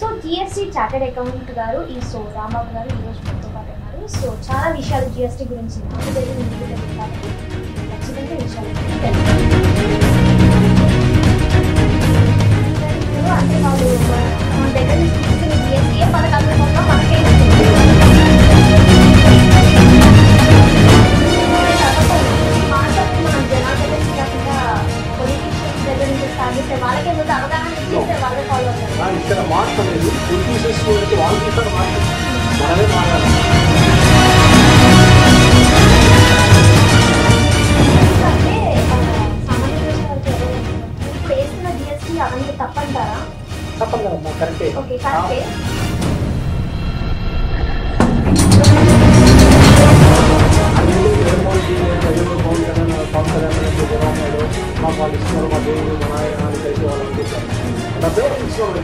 So GST chartered account గారు రాంబాబు గారు ఈరోజు మనతో పాటు ఉన్నారు. సో చాలా విషయాలు జిఎస్టీ గురించి నాకు తెలియదు, మీకు తెలియదు కాబట్టి ఖచ్చితంగా విషయాలు అంటే వాళ్ళు మన దగ్గర నుంచి తీసుకునే జిఎస్టీ ఏ పథకాల రూపంలో మనకే మనం జనాల దగ్గర నుంచి కాకుండా పొలిటీషియన్స్ దగ్గర నుంచి స్టార్ట్ చేస్తే వాళ్ళకే ముందు అవగాహన ఇస్తే వాళ్ళే ఫాలో అవుతారు. ఇక్కడ మార్పు అనేది పొలిటీషియన్స్ వాళ్ళకి ఇక్కడ మార్పు మనమే మారాలి. ఇప్పుడు వేస్తున్న జిఎస్టీ అవన్నీ తప్పంటారా? తప్పదు కదమ్మా, కరెక్టే. ఓకే, కరెక్టే. మా వాళ్ళు ఇస్తున్నారు, మా దేవుడు మా ఆయన కలిసి వాళ్ళని చేశారు. డబ్బే తీసుకోవాలి.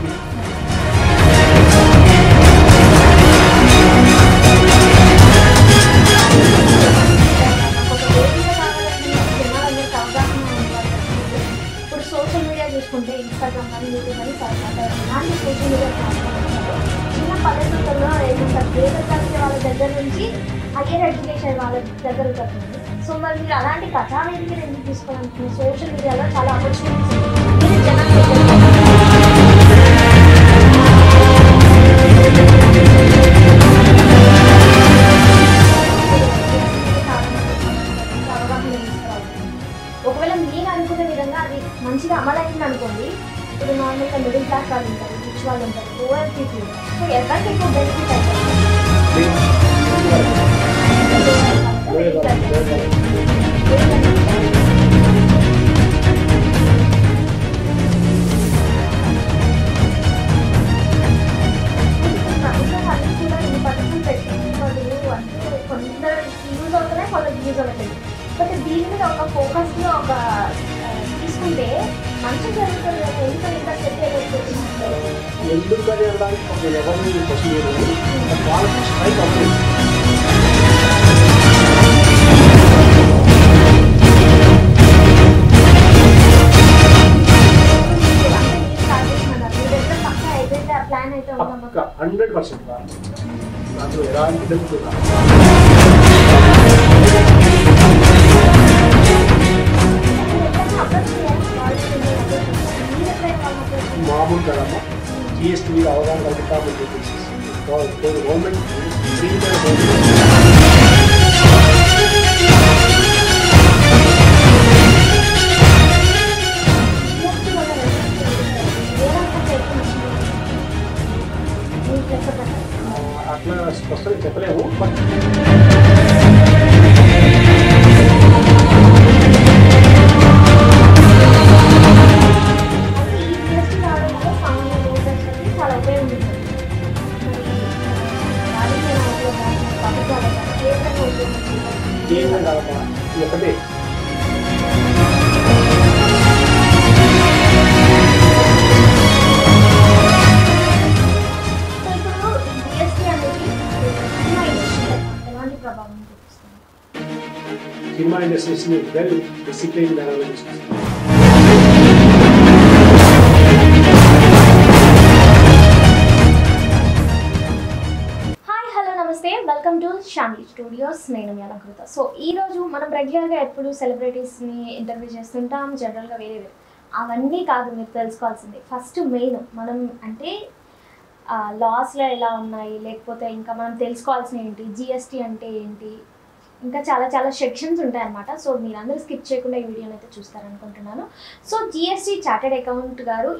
ఇప్పుడు సోషల్ మీడియా చూసుకుంటే ఇన్స్టాగ్రామ్ కానీ యూట్యూబ్ కానీ ఇలాంటి సోషల్ మీడియా చిన్న పల్లెటూళ్ళలో పేద తరగతి వాళ్ళ దగ్గర నుంచి హైయర్ ఎడ్యుకేషన్ వాళ్ళ దగ్గర ఉంటుంది. సో మరి మీరు అలాంటి కథావేదిక ఎందుకు తీసుకోవాలనుకున్నారు? సోషల్ మీడియాలో చాలా ఆపర్చునిటీస్ మీరు జనాలు ఒకవేళ మీరు అనుకునే విధంగా అది మంచిగా అమలైంది అనుకోండి. ఇప్పుడు నార్మల్గా మిడిల్ క్లాస్ వాళ్ళు ఉంటారు, రిచ్ వాళ్ళు ఉంటారు, ఓవర్ పీపుల్. సో ఎవరికి ఎక్కువ బెనిఫిట్ ప్రభుత్వం వాళ్ళు కూడా ఈ పథకం పెట్టింది వాళ్ళు అంటే కొందరు యూజ్ అవుతున్నాయి, కొందరు యూజ్ అవుతుంది. బట్ దీని మీద ఒక ఫోకస్లో ఒక తీసుకుంటే మంచి జరుగుతుంది కదా. ఎందుకంటే ఇంకా సెట్ ఎందుకని అనడానికి ఒక ఎవరిని పశువులు వాళ్ళకి స్ట్రైక్ అవుతుంది. ప్లాన్ అయితే 100% నాకు ఎలాంటి డబ్బు మామూలు కదమ్మా. జిఎస్టీ మీద అవగాహన కలుగుతామని చెప్పేసి గవర్నమెంట్ అట్లా స్పష్టంగా చెప్పలేము. బట్ ఏమైనా కాదమ్మా, ఇది ఒకటే. సినిమా ఇండస్ట్రీస్ని వెల్ డిసిప్లైన్ మేనర్లో తీసుకొస్తాం. Welcome to Shamili studios. నేను మీ అలంకృత. సో ఈరోజు మనం రెగ్యులర్గా ఎప్పుడు సెలబ్రిటీస్ని ఇంటర్వ్యూ చేస్తుంటాం, జనరల్గా వేరే అవన్నీ కాదు మీరు తెలుసుకోవాల్సింది. ఫస్ట్ మెయిన్ మనం అంటే లాస్లో ఎలా ఉన్నాయి, లేకపోతే ఇంకా మనం తెలుసుకోవాల్సిన ఏంటి, జిఎస్టీ అంటే ఏంటి, ఇంకా చాలా చాలా సెక్షన్స్ ఉంటాయన్నమాట. సో మీరందరూ స్కిప్ చేయకుండా ఈ వీడియోని అయితే చూస్తారనుకుంటున్నాను. సో జిఎస్టీ చార్టెడ్ అకౌంట్ గారు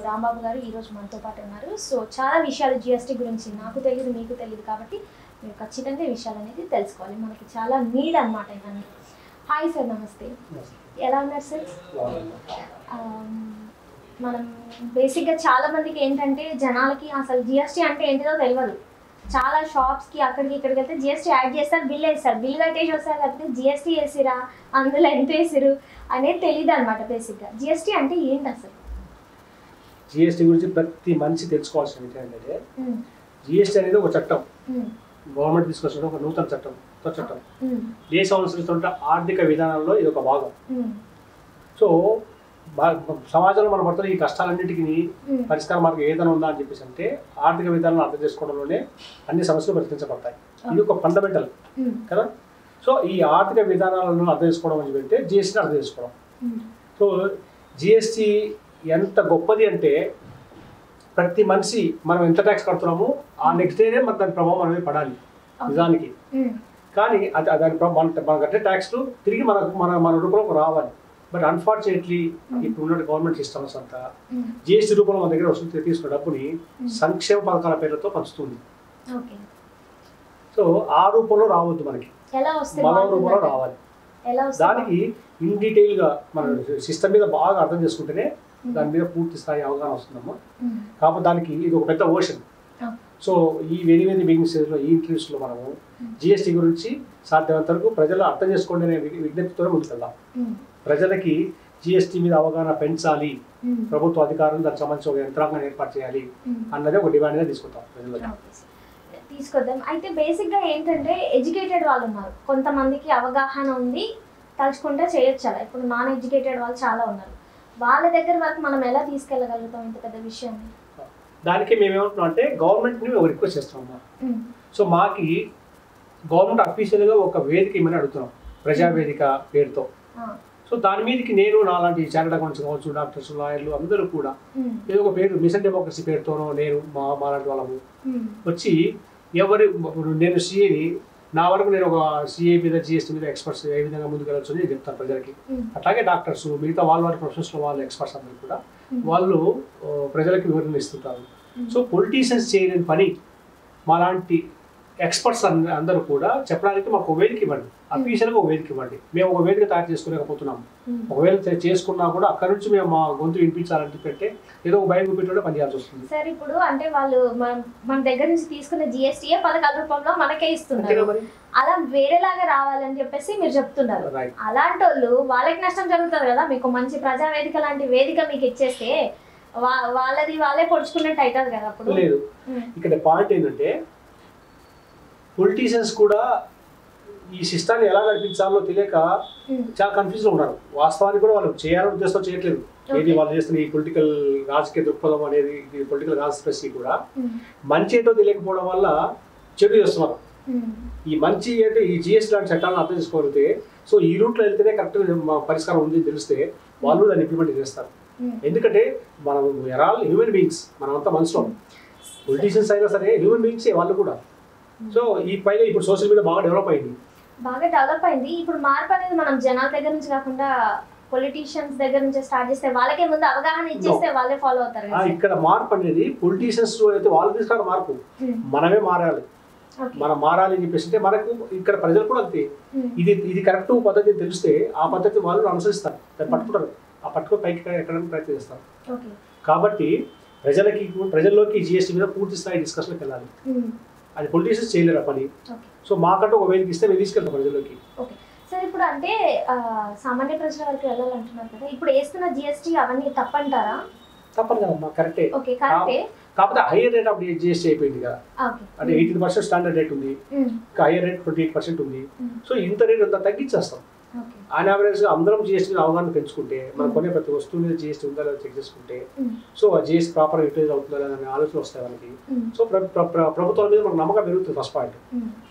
రాంబాబు గారు ఈరోజు మనతో పాటు ఉన్నారు. సో చాలా విషయాలు జిఎస్టీ గురించి నాకు తెలియదు, మీకు తెలియదు కాబట్టి మీరు ఖచ్చితంగా ఈ విషయాలు అనేది తెలుసుకోవాలి. మనకి చాలా నీడ్ అనమాట ఇవన్నీ. హాయ్ సార్, నమస్తే. ఎలా ఉన్నారు సార్? మనం బేసిక్గా చాలామందికి ఏంటంటే జనాలకి అసలు జిఎస్టీ అంటే ఏంటిదో తెలియదు. చాలా షాప్స్కి అక్కడికి ఇక్కడికి వెళ్తే జిఎస్టీ యాడ్ చేస్తారు, బిల్ వేస్తారు, బిల్ కట్టేసి వస్తారు. కాబట్టి జిఎస్టీ వేసిరా, అందులో ఎంత వేసిరు అనేది తెలియదు అనమాట. బేసిక్గా జిఎస్టీ అంటే ఏంటి అసలు? జిఎస్టీ గురించి ప్రతి మనిషి తెలుసుకోవాల్సిన విషయం ఏంటంటే జిఎస్టీ అనేది ఒక చట్టం. గవర్నమెంట్ తీసుకొచ్చిన ఒక నూతన చట్టం, కొత్త చట్టం. దేశం అనుసరిస్తున్న ఆర్థిక విధానంలో ఇది ఒక భాగం. సో సమాజంలో మనం పడుతున్న ఈ కష్టాలన్నిటికీ పరిష్కార మార్గం ఏదైనా ఉందా అని చెప్పేసి అంటే ఆర్థిక విధానాలను అర్థం చేసుకోవడంలోనే అన్ని సమస్యలు పరిష్కరించబడతాయి. ఇది ఒక ఫండమెంటల్ కదా. సో ఈ ఆర్థిక విధానాలను అర్థం చేసుకోవడం అని చెప్పి జిఎస్టీని అర్థం చేసుకోవడం. సో జిఎస్టీ ఎంత గొప్పది అంటే ప్రతి మనిషి మనం ఎంత ట్యాక్స్ కడుతున్నామో ఆ నెక్స్ట్ డేనే మన దాని ప్రభావం అనేది పడాలి నిజానికి. కానీ అది దాని మనం కట్టే ట్యాక్స్ తిరిగి మన రూపంలో రావాలి. బట్ అన్ఫార్చునేట్లీ ఇప్పుడు ఉన్న గవర్నమెంట్ సిస్టమ్స్ అంతా జిఎస్టీ రూపంలో మన దగ్గర వస్తుంది తీసుకున్న డబ్బుని సంక్షేమ పథకాల పేర్లతో పంచుతుంది. సో ఆ రూపంలో రావద్దు, మనకి మరో రూపంలో రావాలి. దానికి ఇన్ డీటెయిల్ గా మన సిస్టమ్ మీద బాగా అర్థం చేసుకుంటేనే దాని మీద పూర్తి స్థాయి అవగాహన వస్తుందమ్మా. కాకపోతే దానికి ఇది ఒక పెద్ద ఓషన్. సో ఈ వెరీ బిగినింగ్ స్టేజ్లో ఈ ఇంటర్వ్యూస్లో మనము జిఎస్టీ గురించి సాధ్యమైనంత వరకు ప్రజలు అర్థం చేసుకోండి అనే విజ్ఞప్తితో ముందుకెళ్దాం. ప్రజలకి జిఎస్టీ మీద అవగాహన పెంచాలి, ప్రభుత్వ అధికారులు దానికి సంబంధించి ఒక యంత్రాంగాన్ని ఏర్పాటు చేయాలి అన్నదే ఒక డిమాండ్గా తీసుకుంటాం ప్రజలకు. తీసుకొద్దాం. అయితే బేసిక్గా ఏంటంటే ఎడ్యుకేటెడ్ వాళ్ళు ఉన్నారు, కొంతమందికి అవగాహన ఉంది, తలుచుకుంటే చేయొచ్చు. అలా ఇప్పుడు నాన్ ఎడ్యుకేటెడ్ వాళ్ళు చాలా ఉన్నారు. వాళ్ళ దగ్గర వరకు మనం ఎలా తీసుకెళ్ళగలుగుతాం ఇంత పెద్ద విషయాన్ని? దానికి మేమేమంటున్నాం అంటే గవర్నమెంట్ని ఒక రిక్వెస్ట్ చేస్తున్నాం. సో మాకి గవర్నమెంట్ అఫీషియల్గా ఒక వేదిక ఏమైనా అడుగుతున్నాం, ప్రజావేదిక పేరుతో. సో దాని మీదకి నేను నాలాంటి చార్టెడ్ అకౌంట్స్ కావచ్చు, డాక్టర్స్, లాయర్లు అందరూ కూడా ఏదో ఒక పేరు మిషన్ డెమోక్రసీ పేరుతోనో నేను మాలాంటి వాళ్ళము వచ్చి నేను సిఏని నా వరకు నేను ఒక సిఏ మీద జిఎస్టీ మీద ఎక్స్పర్ట్స్ ఏ విధంగా ముందుకు వెళ్ళొచ్చు అని చెప్తాను ప్రజలకి. అట్లాగే డాక్టర్స్ మిగతా వాళ్ళ ప్రొఫెషనల్ వాళ్ళు ఎక్స్పర్ట్స్ అందరూ కూడా వాళ్ళు ప్రజలకి వివరణ ఇస్తుంటారు. సో పొలిటీషియన్స్ చేయలేని పని మాలాంటి ఎక్స్పర్ట్స్ అందరూ కూడా చెప్పడానికి మాకు ఒక వేదిక ఇవ్వండి, అఫీషియల్గా ఒక వేదిక ఇవ్వండి. మేము ఒక వేదిక తయారు చేసుకోలేకపోతున్నాము. ఒకవేళ చేసుకున్నా కూడా అక్కడ నుంచి మేము మా గొంతు వినిపించాలని పెట్టే ఏదో ఒక భయం పెట్టే పనిచేయాల్సి వస్తుంది. సార్ ఇప్పుడు అంటే వాళ్ళు మన దగ్గర నుంచి తీసుకున్న జిఎస్టీఏ పథకాల రూపంలో మనకే ఇస్తున్నారు, అలా వేరేలాగా రావాలని చెప్పేసి మీరు చెప్తున్నారు. అలాంటి వాళ్ళకి నష్టం జరుగుతుంది కదా. మీకు మంచి ప్రజావేదిక లాంటి వేదిక మీకు ఇచ్చేస్తే వాళ్ళది వాళ్ళే పొడుచుకున్నట్టు అవుతుంది కదా. అప్పుడు లేదు, ఇక్కడ పాయింట్ ఏంటంటే పొలిటీషియన్స్ కూడా ఈ సిస్టాన్ని ఎలా నడిపించాలో తెలియక చాలా కన్ఫ్యూజ్లో ఉన్నారు. వాస్తవానికి కూడా వాళ్ళు చేయాలని ఉద్దేశంతో చేయట్లేదు. ఏది వాళ్ళు చేస్తున్న ఈ పొలిటికల్ రాజకీయ దృక్పథం అనేది పొలిటికల్ కాన్స్పిరసీ కూడా మంచి ఏంటో తెలియకపోవడం వల్ల చెడు చేస్తున్నారు. ఈ మంచి అంటే ఈ జిఎస్టీ లాంటి చట్టాలను అర్థం చేసుకోగలిగితే సో ఈ రూట్లో వెళ్తేనే కరెక్ట్ పరిష్కారం ఉంది తెలిస్తే వాళ్ళు దాన్ని ఇంప్లిమెంట్ చేస్తారు. ఎందుకంటే మనం ఆల్ హ్యూమన్ బీయింగ్స్, మనమంతా మనుషులు. పొలిటీషియన్స్ అయినా సరే హ్యూమన్ బీయింగ్సే వాళ్ళు కూడా. సో ఈ పైగా ఇప్పుడు సోషల్ మీడియా బాగా డెవలప్ అయింది. ఇప్పుడు మార్పు అనేది మనం జనాల దగ్గర నుంచి కాకుండా పొలిటీషియన్స్ దగ్గర నుంచి స్టార్ట్ చేస్తే వాళ్ళకే ముందు అవగాహన ఇచ్చేస్తే వాళ్ళే ఫాలో అవుతారు. ఇక్కడ మార్పు అనేది పొలిటీషియన్స్ అయితే వాళ్ళు తీసుకున్న మార్పు, మనమే మారాలి. మనం మారాలి అని చెప్పేసి మనకు ఇక్కడ ప్రజలు కూడా అంతే. ఇది కరెక్ట్ పద్ధతి తెలిస్తే ఆ పద్ధతి వాళ్ళు అనుసరిస్తారు, దాన్ని పట్టుకుంటారు. ఆ పట్టుకుని పైకి ఎక్కడానికి ప్రయత్నం చేస్తారు. కాబట్టి ప్రజల్లోకి జిఎస్టీ మీద పూర్తి స్థాయి డిస్కషన్కి వెళ్ళాలి. అది పొలిటీషియన్స్ చేయలేరు ఆ పని. సో మాకంటూ ఒక వేదిక ఇస్తే మేము తీసుకెళ్తాం ప్రజల్లోకి. సార్ ఇప్పుడు అంటే సామాన్య ప్రజల వరకు వెళ్ళాలంటున్నారు కదా, ఇప్పుడు వేస్తున్న జిఎస్టీ అవన్నీ తప్పంటారా? తప్పని కదమ్మా, కరెక్టే. కాకపోతే హైయర్ రేట్ ఆఫ్ జిఎస్టీ అయిపోయింది కదా. అంటే 18% స్టాండర్డ్ రేట్ ఉంది, ఇంకా హైయర్ రేట్ 28% ఉంది. సో ఇంత రేట్ అంతా తగ్గించేస్తాం. ఆన్ యావరేజ్ గా అందరం జిఎస్టీ అవగాహన పెంచుకుంటే, మనం కొనే ప్రతి వస్తువు మీద జిఎస్టీ ఉందా లేదా చెక్ చేసుకుంటే, సో ఆ జిఎస్టీ ప్రాపర్ యూటిలైజ్ అవుతుందా లేదా అనే ఆలోచన వస్తాయి మనకి. సో ప్రభుత్వాల మీద మనకు నమ్మకం పెరుగుతుంది. ఫస్ట్ పాయింట్,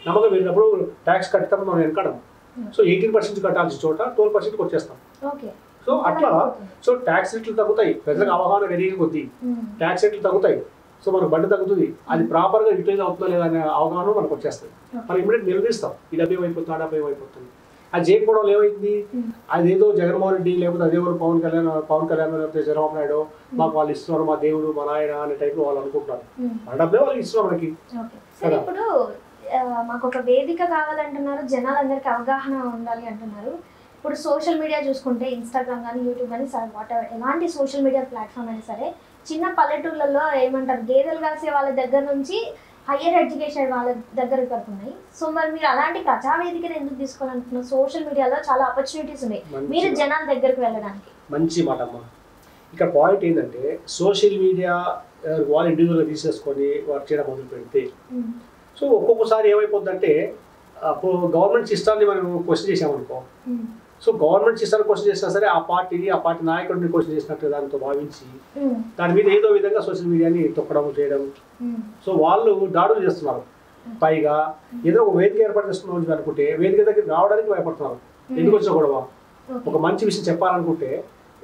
నమ్మకం పెరిగినప్పుడు ట్యాక్స్ కట్టేటప్పుడు మనం వెనకడం. సో 18% కట్టాల్సిన చోట 12% వచ్చేస్తాం. సో అట్లా సో ట్యాక్స్ రేట్లు తగ్గుతాయి, ప్రజలకు అవగాహన పెరిగే కొద్దీ ట్యాక్స్ రేట్లు తగ్గుతాయి. సో మనకు బండి తగ్గుతుంది, అది ప్రాపర్గా యూటిలైజ్ అవుతుందా లేదా అనే అవగాహన మనకు వచ్చేస్తుంది. మనం ఇమీడియట్ నిలదీస్తాం, ఇది అభ్యమైపోతుంది, అడభ్యమైపోతుంది. అది చేయకపోవడం ఏమైంది, అదేదో జగన్మోహన్ రెడ్డి లేకపోతే అదేవో పవన్ కళ్యాణ్ లేకపోతే చంద్రబాబు నాయుడు మాకు వాళ్ళు ఇస్తున్నారు, మా దేవుడు మా నాయన అనే టైప్లో వాళ్ళు అనుకుంటున్నారు. మన డబ్బే వాళ్ళకి ఇస్తున్నారు మనకి. ఇప్పుడు మాకు ఒక వేదిక కావాలంటున్నారు, జనాలందరికీ అవగాహన ఉండాలి అంటున్నారు. ఇప్పుడు సోషల్ మీడియా చూసుకుంటే ఇన్స్టాగ్రామ్ కానీ యూట్యూబ్ కానీ వాటెవర్ ఎలాంటి సోషల్ మీడియా ప్లాట్ఫామ్ అయినా సరే చిన్న పల్లెటూళ్ళలో ఏమంటారు గేదెలు కాసే వాళ్ళ దగ్గర నుంచి హయ్యర్ ఎడ్యుకేషన్ వాళ్ళ దగ్గరికి వస్తున్నాయి. సో మరి మీరు అలాంటి ప్రజావేదికను ఎందుకు తీసుకోవాలనుకుంటున్నారు? సోషల్ మీడియాలో చాలా ఆపర్చునిటీస్ ఉన్నాయి మీరు జనాల దగ్గరికి వెళ్ళడానికి. మంచి మాట అమ్మా. ఇక్కడ పాయింట్ ఏంటంటే సోషల్ మీడియా వాళ్ళు ఇండివిజువల్గా తీసేసుకొని వర్క్ చేయడం మొదలు పెడితే సో ఒక్కొక్కసారి ఏమైపోతుందంటే గవర్నమెంట్ సిస్టాన్ని మనం క్వశ్చన్ చేసామనుకో, సో గవర్నమెంట్ సిస్టమ్ క్వశ్చన్ చేసినా సరే ఆ పార్టీ నాయకుడిని క్వశ్చన్ చేసినట్టు దాంతో భావించి దాని మీద ఏదో విధంగా సోషల్ మీడియాని తొక్కడం చేయడం. సో వాళ్ళు దాడులు చేస్తున్నారు. పైగా ఏదో ఒక వేదిక ఏర్పాటు చేస్తున్నాం అనుకుంటే వేదిక దగ్గర రావడానికి భయపడుతున్నారు. ఎందుకు వచ్చిన గొడవ? ఒక మంచి విషయం చెప్పాలనుకుంటే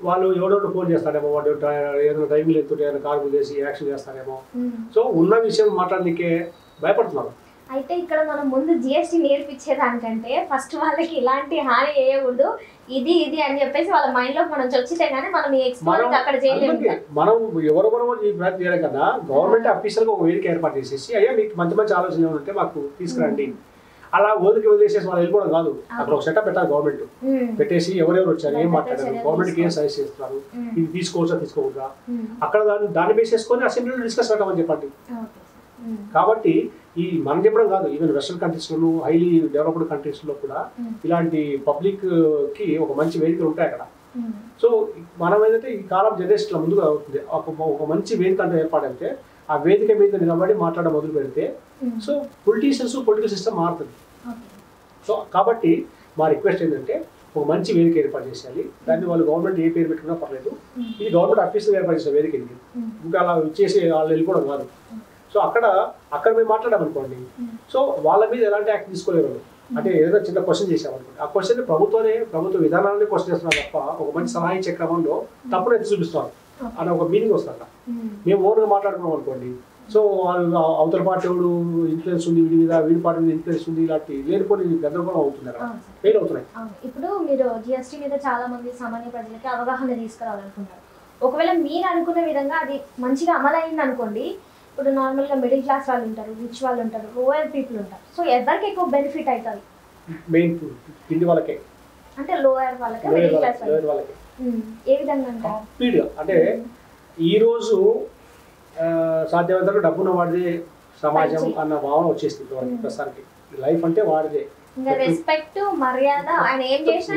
వాళ్ళు ఎవడో ఫోన్ చేస్తారేమో, వాడు ఏదైనా డ్రైవింగ్ లేకుంటే ఏదైనా కారు చేసి యాక్షన్ చేస్తారేమో. సో ఉన్న విషయం మాట్లాడడానికే భయపడుతున్నారు. అయితే ఇక్కడ మనం ముందు జిఎస్టీ నేర్పించేదానికంటే ఫస్ట్ వాళ్ళకి ఇలాంటి హాని చేయకూడదు, ఇది అని చెప్పేసి వాళ్ళ మైండ్ లో మనం వచ్చితే గానీ మనం ఎక్స్ప్లోర్ అక్కడ చేయలేము. మనం ఎవరెవరో ఈ ప్రయత్నం చేయడం కన్నా గవర్నమెంట్ అఫీషియల్ గా ఒక వేదిక ఏర్పాటు చేసేసి అయ్యా మీకు మంచి మంచి ఆలోచనలు ఉంటే మాకు తీసుకురండి, అలా ఓదికి వదిలేసేసి వాళ్ళు వెళ్ళిపోవడం కాదు. అక్కడ ఒక సెటప్ పెట్టాలి గవర్నమెంట్, పెట్టేసి ఎవరెవరు వచ్చారు, ఏం మాట్లాడారు, గవర్నమెంట్ ఏం సజెస్ట్ చేస్తున్నారు, ఇది తీసుకోవచ్చా తీసుకోవద్దా, అక్కడ దాన్ని బేస్ చేసుకొని అసెంబ్లీలో డిస్కస్ పెట్టమని చెప్పండి. కాబట్టి ఈ మనం చెప్పడం కాదు, ఈవెన్ వెస్టర్న్ కంట్రీస్ లోను హైలీ డెవలప్డ్ కంట్రీస్ లో కూడా ఇలాంటి పబ్లిక్ కి ఒక మంచి వేదికలు ఉంటాయి అక్కడ. సో మనం ఏదైతే ఈ కాలం జనరేషన్ ముందుగా అవుతుంది, ఒక మంచి వేదిక అంటే ఏర్పాటైతే ఆ వేదిక మీద నిలబడి మాట్లాడడం మొదలు పెడితే సో పొలిటీషియన్స్ పొలిటికల్ సిస్టమ్ మారుతుంది. సో కాబట్టి మా రిక్వెస్ట్ ఏంటంటే ఒక మంచి వేదిక ఏర్పాటు చేసేయాలి. దాన్ని వాళ్ళు గవర్నమెంట్ ఏ పేరు పెట్టుకున్నా పర్లేదు, ఇది గవర్నమెంట్ ఆఫీసులో ఏర్పాటు చేసే వేదిక ఇది, ఇంకా అలా ఇచ్చేసి వాళ్ళు వెళ్ళిపోవడం కాదు. సో అక్కడ మేము మాట్లాడామనుకోండి, సో వాళ్ళ మీద ఎలాంటి యాక్ట్ తీసుకోలేరు. అంటే ఏదైనా చిన్న క్వశ్చన్ చేసామనుకోండి, ఆ క్వశ్చన్ ప్రభుత్వ విధానాన్ని క్వశ్చన్ చేస్తున్నారు తప్ప ఒక మంచి సలహా ఇచ్చే క్రమంలో తప్పును ఎత్తి చూపిస్తున్నారు అనే ఒక మీనింగ్ వస్తుంది. మేము ఓన్గా మాట్లాడుకున్నాం అనుకోండి, సో వాళ్ళు అవతల పార్టీ ఎవడు ఇన్ఫ్లుయెన్స్ ఉంది, వీడి పార్టీ మీద ఇన్ఫ్లుయెన్స్ ఉంది, ఇలాంటి లేనిపోయి గందరగోళం అవుతుంది, ఫెయిల్ అవుతున్నాయి. ఇప్పుడు మీరు జిఎస్టీ మీద చాలా మంది సామాన్య ప్రజలకి అవగాహన తీసుకురావాలనుకుంటారు. ఒకవేళ మీరు అనుకున్న విధంగా అది మంచిగా అమలైంది అనుకోండి, ఇప్పుడు నార్మల్గా మిడిల్ క్లాస్ వాళ్ళు ఉంటారు, రిచ్ వాళ్ళు ఉంటారు, రూరల్ పీపుల్ ఉంటారు. సో ఎవరికి ఎక్కువ బెనిఫిట్ అవుతుంది? మెయిన్ కింది వాళ్ళకే, అంటే లోయర్ వాళ్ళకి, మిడిల్ క్లాస్ వాళ్ళకి. ఏ విధంగా అంటే ఈ రోజు సాధ్యమైనంత డబ్బున్న వాడిదే సమాజం అన్న భావన వచ్చేస్తుంది వాళ్ళకి. ప్రస్తుతానికి లైఫ్ అంటే వాడిదే, రెస్పెక్ట్ మర్యాద, ఆయన ఏం చేసినా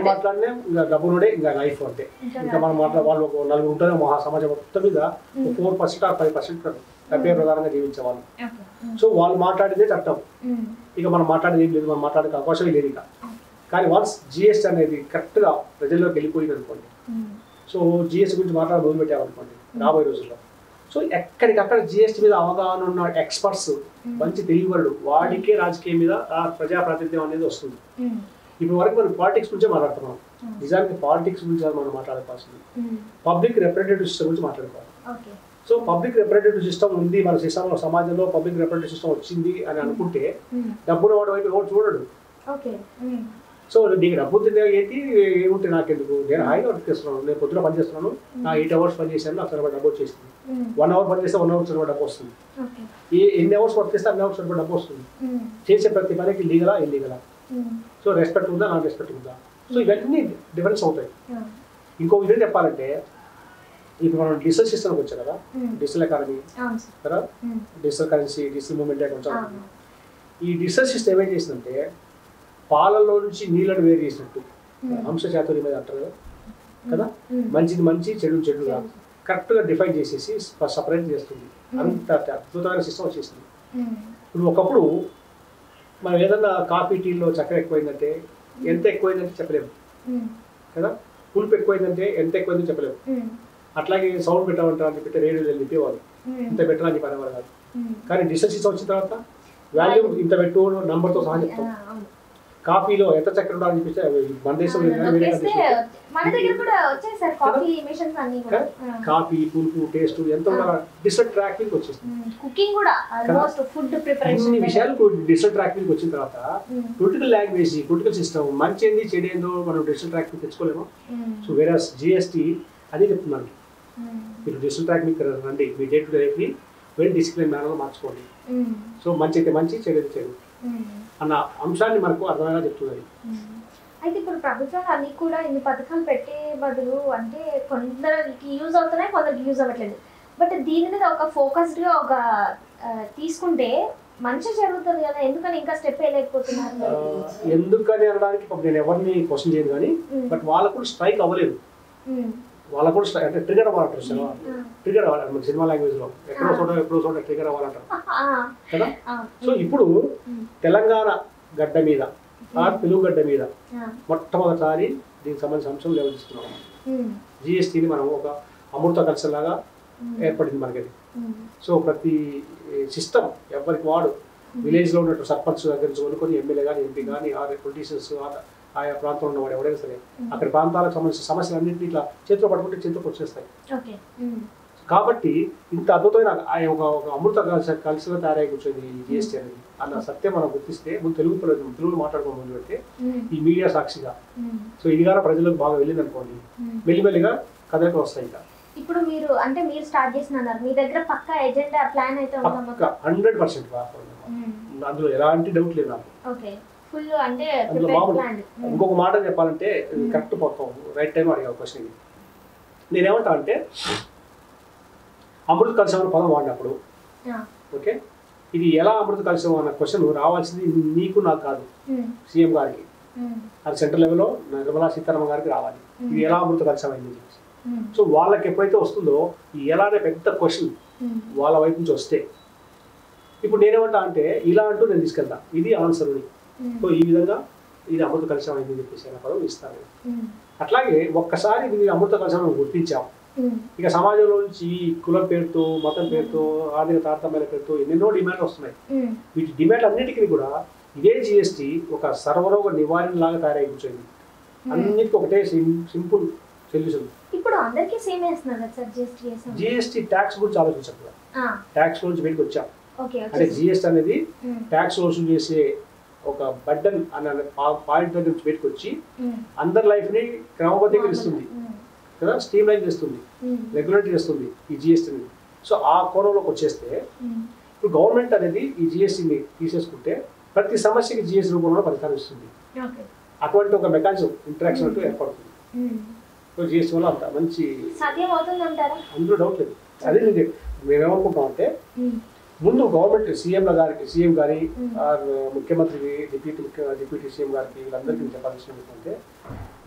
మాట్లాడినా ఇంకా డబ్బునుడే ఇంకా లైఫ్ అంటే. ఇంకా మనం వాళ్ళు ఒక నలుగురు ఉంటారు మహా సమాజం మొత్తం మీద 4% 5% డబ్బే ప్రధానంగా జీవించేవాళ్ళు. సో వాళ్ళు మాట్లాడేదే చట్టం, ఇక మనం మాట్లాడేది ఏం లేదు, మనం మాట్లాడే అవకాశం లేదు ఇక. కానీ వన్స్ జిఎస్టీ అనేది కరెక్ట్గా ప్రజల్లోకి వెళ్ళిపోయింది అనుకోండి, సో జిఎస్టీ గురించి మాట్లాడ మొదలు పెట్టామనుకోండి రాబోయే రోజుల్లో, సో ఎక్కడికక్కడ జిఎస్టీ మీద అవగాహన ఉన్న ఎక్స్పర్ట్స్, మంచి తెలియవరుడు, వాడికే రాజకీయం మీద ప్రజాప్రాతినిధ్యం అనేది వస్తుంది. ఇప్పుడు వరకు మనం పాలిటిక్స్ గురించే మాట్లాడుతున్నాం. నిజానికి పాలిటిక్స్ గురించి మనం మాట్లాడుకోవాల్సింది పబ్లిక్ రిప్రజెంటేటివ్ సిస్టమ్ గురించి మాట్లాడుకోవాలి. సో పబ్లిక్ రిప్రజెంటేటివ్ సిస్టమ్ ఉంది మన సిస్టంలో, సమాజంలో పబ్లిక్ రిప్రజెంటేటివ్ సిస్టమ్ వచ్చింది అని అనుకుంటే డబ్బున వాడు వైపు ఎవరు చూడడు. సో నీకు డబ్బు ఏంటి ఏముంటే నాకెందుకు, నేను హాయిగా వర్క్ చేస్తున్నాను, నేను పొద్దున పని చేస్తున్నాను, నా 8 hours పని చేశాను, నాకు సరిపడా డబ్బు వచ్చేసింది. 1 hour పని చేస్తే 1 hour సరిపడా డబ్బు వస్తుంది. ఎన్ని అవర్స్ వర్క్ చేస్తే అన్ని అవర్స్ సరిపడా డబ్బు వస్తుంది. చేసే ప్రతి పనికి లీగలా ఇల్లీగలా, సో రెస్పెక్ట్ ఉందా నాన్ రెస్పెక్ట్ ఉందా, సో ఇవన్నీ డిఫరెన్స్ అవుతాయి. ఇంకో విధంగా చెప్పాలంటే ఇప్పుడు మనం డిజిటల్ సిస్టమ్కి వచ్చాం కదా, డిజిటల్ ఎకానమీ కదా, డిజిటల్ కరెన్సీ, డిజిటల్ మూవ్మెంట్ కొంచెం. ఈ డిజిటల్ సిస్టమ్ ఏం చేసిందంటే పాలల్లో నుంచి నీళ్ళను వేరు చేసినట్టు, అంశ చాతుర్యం మీద అంటారు కదా, మంచిది మంచి చెడుగా కరెక్ట్గా డిఫైన్ చేసేసి సపరేట్ చేస్తుంది. అంత అద్భుతమైన సిస్టమ్ వచ్చేసింది. ఇప్పుడు ఒకప్పుడు మనం ఏదన్నా కాఫీ టీలో చక్కెర ఎక్కువైందంటే ఎంత ఎక్కువైందంటే చెప్పలేము కదా, పులుపు ఎక్కువైందంటే ఎంత ఎక్కువైందో చెప్పలేము. అట్లాగే సౌండ్ పెట్టామంటారు అని చెప్పి రేడియోలో చెప్పేవాళ్ళు, ఇంత పెట్టాలని చెప్పి అనేవారు కాదు. కానీ డిజిటల్ సిస్టమ్ వచ్చిన తర్వాత వాల్యూ ఇంత పెట్టు నంబర్తో సహా చెప్తాం. కాఫీలో ఎంత చక్కెర ఉండాలని చెప్పి మన దేశంలో కాఫీ పులుపు టేస్ట్ ఎంత ఉండాలి డిజిటల్ ట్రాకింగ్ వచ్చేస్తుంది. కుకింగ్ కూడా ఆల్మోస్ట్ ఫుడ్ ప్రిపరేషన్ అన్ని విషయాలు డిజిటల్ ట్రాకింగ్ వచ్చిన తర్వాత పొలిటికల్ లాంగ్వేజ్, పొలిటికల్ సిస్టమ్ మంచి ఏంది చెడు ఏందో మనం డిజిటల్ ట్రాకింగ్ తెచ్చుకోలేము. సో వేరే జిఎస్టీ అదే చెప్తున్నాను, మీరు డిజిటల్ ట్రాకింగ్ రండి, మీ డే టు డే లైఫ్ని వెల్ డిసిప్లిన్ మేనర్లో మార్చుకోండి. సో మంచి అయితే మంచి, చెడు అయితే చెడు అన్న అంశాన్ని మనకు అర్థమయ్యేలా చెప్తున్నది. అయితే ఇప్పుడు ప్రభుత్వాలు అన్ని కూడా ఇన్ని పథకాలు పెట్టే బదులు అంటే కొందరికి యూజ్ అవుతున్నాయి, కొందరికి యూజ్ అవ్వట్లేదు. బట్ దీని మీద ఒక ఫోకస్డ్గా ఒక తీసుకుంటే మంచి జరుగుతుంది కదా, ఎందుకని ఇంకా స్టెప్ వేయలేకపోతున్నారు? ఎందుకని అనడానికి నేను ఎవరిని క్వశ్చన్ చేయను, కానీ బట్ వాళ్ళకు కూడా స్ట్రైక్ అవ్వలేదు. వాళ్ళకు కూడా అంటే ట్రిగర్ అవ్వాలంటారు, ట్రిగర్ అవ్వాలి మన సినిమా లాంగ్వేజ్ లో, ఎప్పుడో చోట ట్రిగర్ అవ్వాలంటారు కదా. సో ఇప్పుడు తెలంగాణ గడ్డ మీద ఆ తెలుగుగడ్డ మీద మొట్టమొదటిసారి దీనికి సంబంధించిన అంశం లేవదీస్తున్నాం. జిఎస్టీని మనం ఒక అమృత కలశలాగా ఏర్పడింది మనకి. సో ప్రతి సిస్టమ్ ఎవరికి వాడు విలేజ్లో ఉన్నట్టు సర్పంచ్ దగ్గర నుంచి కొనుక్కొని ఎమ్మెల్యే కానీ ఎంపీ కానీ పొలిటీషియన్స్ ఆయా ప్రాంతంలో ఉన్నవాడు ఎవరైనా సరే అక్కడ ప్రాంతాలకు సంబంధించిన సమస్యలన్నింటినీ ఇట్లా చేతిలో పట్టుకుంటే చేతిలోకి వచ్చేస్తాయి. కాబట్టి ఇంత అద్భుతమైన ఒక అమృత కలిసిగా తయారై కూర్చొని ఈ జిఎస్టీ అనేది అన్న సత్యం మనం గుర్తిస్తే ముందు తెలుగులో మాట్లాడుకోవడం ముందు పెడితే ఈ మీడియా సాక్షిగా సో ఇది కానీ ప్రజలకు బాగా వెళ్ళింది అనుకోండి, మెల్లిమెల్లిగా కథలకు వస్తాయి. ఇంకా ఇప్పుడు మీరు అంటే మీరు స్టార్ట్ చేసినారు, మీ దగ్గర పక్కా ఎజెండా ప్లాన్ అయితే 100% అందులో ఎలాంటి డౌట్ లేదు నాకు. ఫుల్ అంటే ఇంకొక మాట చెప్పాలంటే కరెక్ట్ పోతాం, రైట్ టైం అడిగా క్వశ్చన్. నేనేమంటా అంటే అమృత కలశం అనే పదం వాడినప్పుడు ఓకే ఇది ఎలా అమృత కలశం అన్న క్వశ్చన్ రావాల్సింది నీకు నాకు కాదు, సీఎం గారికి, అది సెంట్రల్ లెవెల్లో నిర్మలా సీతారామన్ గారికి రావాలి. ఇది ఎలా అమృత కలశం అయింది. సో వాళ్ళకి ఎప్పుడైతే వస్తుందో ఈ ఎలా అనే పెద్ద క్వశ్చన్ వాళ్ళ వైపు నుంచి వస్తే ఇప్పుడు నేనేమంటా అంటే ఇలా అంటూ నేను తీసుకెళ్తా ఇది ఆన్సర్ని. సో ఈ విధంగా ఇది అమృత కలశం అయింది చెప్పేసి అనే పదం ఇస్తాను. అట్లాగే ఒక్కసారి ఇది అమృత కలశం గుర్తించాం, ఇక సమాజంలో నుంచి కులం పేరుతో మతం పేరుతో ఆర్థిక తారతమ్యాల పేరుతో ఎన్నెన్నో డిమాండ్లు వస్తున్నాయి. వీటి డిమాండ్లు అన్నిటికీ కూడా ఇదే జిఎస్టీ ఒక సర్వరోగ నివారణ లాగా తయారై కూర్చోంది. అన్నిటికీ ఒకటే సింపుల్ సొల్యూషన్. ఇప్పుడు అందరికీ సేమ్ వేస్తున్నారు సార్ జిఎస్టీ ట్యాక్స్ గురించి ఆలోచించాం, ట్యాక్స్ గురించి బయటకు వచ్చాం. అంటే జిఎస్టీ అనేది ట్యాక్స్ వసూలు చేసే ఒక బర్డన్ అనే పాయింట్ దగ్గర నుంచి బయటకు వచ్చి అందరి లైఫ్ ని క్రమబద్ధీకరిస్తుంది కదా, స్ట్రీమ్ లైన్ చేస్తుంది, రెగ్యులేట్ చేస్తుంది ఈ జిఎస్టీని. సో ఆ కోణంలోకి వచ్చేస్తే ఇప్పుడు గవర్నమెంట్ అనేది ఈ జిఎస్టీని తీసేసుకుంటే ప్రతి సమస్యకి జిఎస్టీ రూపంలో పరిష్కారం ఇస్తుంది. అటువంటి ఒక మెకానిజం ఇంటరాక్షన్ అంటూ ఏర్పడుతుంది. సో జిఎస్టీ వల్ల అంత మంచి అందులో డౌట్ లేదు. అదే మేమేమనుకుంటాం అంటే ముందు గవర్నమెంట్ సీఎం గారి ముఖ్యమంత్రికి డిప్యూటీ సీఎం గారికి వీళ్ళందరికీ చెప్పాల్సిన ఏంటంటే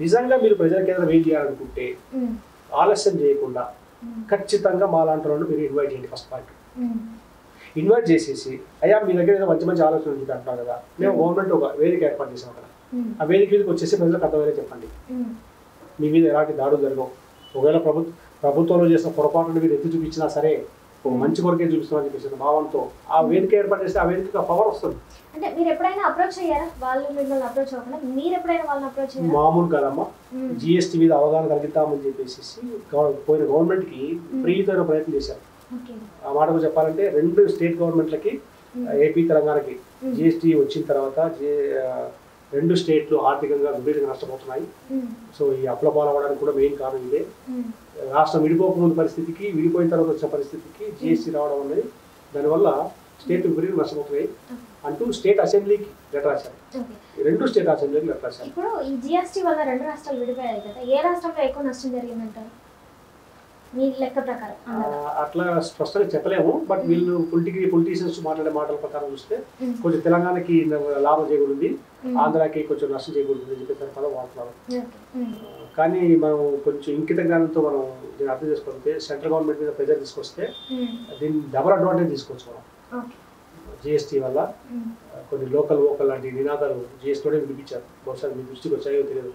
నిజంగా మీరు ప్రజల కేంద్రం ఏం చేయాలనుకుంటే ఆలస్యం చేయకుండా ఖచ్చితంగా మాలాంటి వాళ్ళు మీరు ఇన్వైట్ చేయండి. ఫస్ట్ పాయింట్ ఇన్వైట్ చేసేసి అయ్యా మీ దగ్గర ఏదో మంచి మంచి ఆలోచన ఉంది అంటున్నారు కదా, మేము గవర్నమెంట్ ఒక వేదిక ఏర్పాటు చేసాం కదా, ఆ వేదిక మీదకి వచ్చేసి ప్రజలకు అర్థమయ్యే చెప్పండి. మీ మీద ఎలాంటి దాడులు జరగవు, ఒకవేళ ప్రభుత్వంలో చేసిన పొరపాటును మీరు ఎత్తి చూపించినా సరే ఒక మంచి కొరకే చూపిస్తామని చెప్పేసి భావంతో ఆ వేదిక ఏర్పాటు చేస్తే ఆ వేదిక పవర్ వస్తుంది. అంటే మీరు ఎప్పుడైనా అప్రోచ్ అయ్యారా? వాళ్ళు మిమ్మల్ని అప్రోచ్ అవ్వకుండా మీరు ఎప్పుడైనా వాళ్ళని అప్రోచ్ అయ్యారా? మామూలు కాదమ్మా, జిఎస్టీ మీద అవగాహన కలిగిద్దామని చెప్పేసి పోయిన గవర్నమెంట్కి ప్రీతమైన ప్రయత్నం చేశారు. ఆ మాటకు చెప్పాలంటే 2 స్టేట్ గవర్నమెంట్లకి ఏపీ తెలంగాణకి జిఎస్టీ వచ్చిన తర్వాత 2 స్టేట్లు ఆర్థికంగా విపరీతంగా నష్టపోతున్నాయి. సో ఈ అప్లపాలు అవ్వడానికి కూడా మెయిన్ కారణం ఇదే. రాష్ట్రం విడిపోకముందు పరిస్థితికి విడిపోయిన తర్వాత వచ్చిన పరిస్థితికి జిఎస్టీ రావడం అనేది దానివల్ల స్టేట్ విపరీతంగా నష్టపోతున్నాయి అంటూ స్టేట్ అసెంబ్లీకి లెటర్ రాశారు. 2 స్టేట్ అసెంబ్లీకి లెటర్ రాశారు. ఇప్పుడు ఈ జిఎస్టీ వల్ల 2 రాష్ట్రాలు విడిపోయాయి కదా, ఏ రాష్ట్రంలో ఎక్కువ నష్టం జరిగిందంటారు మీ లెక్క ప్రకారం? అట్లా స్పష్టంగా చెప్పలేము, బట్ వీళ్ళు పొలిటీషియన్స్ మాట్లాడే మాటల ప్రకారం చూస్తే కొంచెం తెలంగాణకి లాభం చేకూరింది, ఆంధ్రాకి కొంచెం నష్టం చేకూరుతుంది అని చెప్పేసి పదం వాడుతున్నారు. కానీ మనం కొంచెం ఇంకిత జ్ఞానంతో మనం దీన్ని అర్థం చేసుకుంటే సెంట్రల్ గవర్నమెంట్ మీద ప్రెజర్ తీసుకొస్తే దీన్ని డబుల్ అడ్వాంటేజ్ తీసుకోవచ్చు మనం. జిఎస్టీ వల్ల కొన్ని లోకల్ లాంటి నినాదాలు జిఎస్టీలోనే వినిపించారు, బహుశా మీ దృష్టికి వచ్చాయో తెలియదు.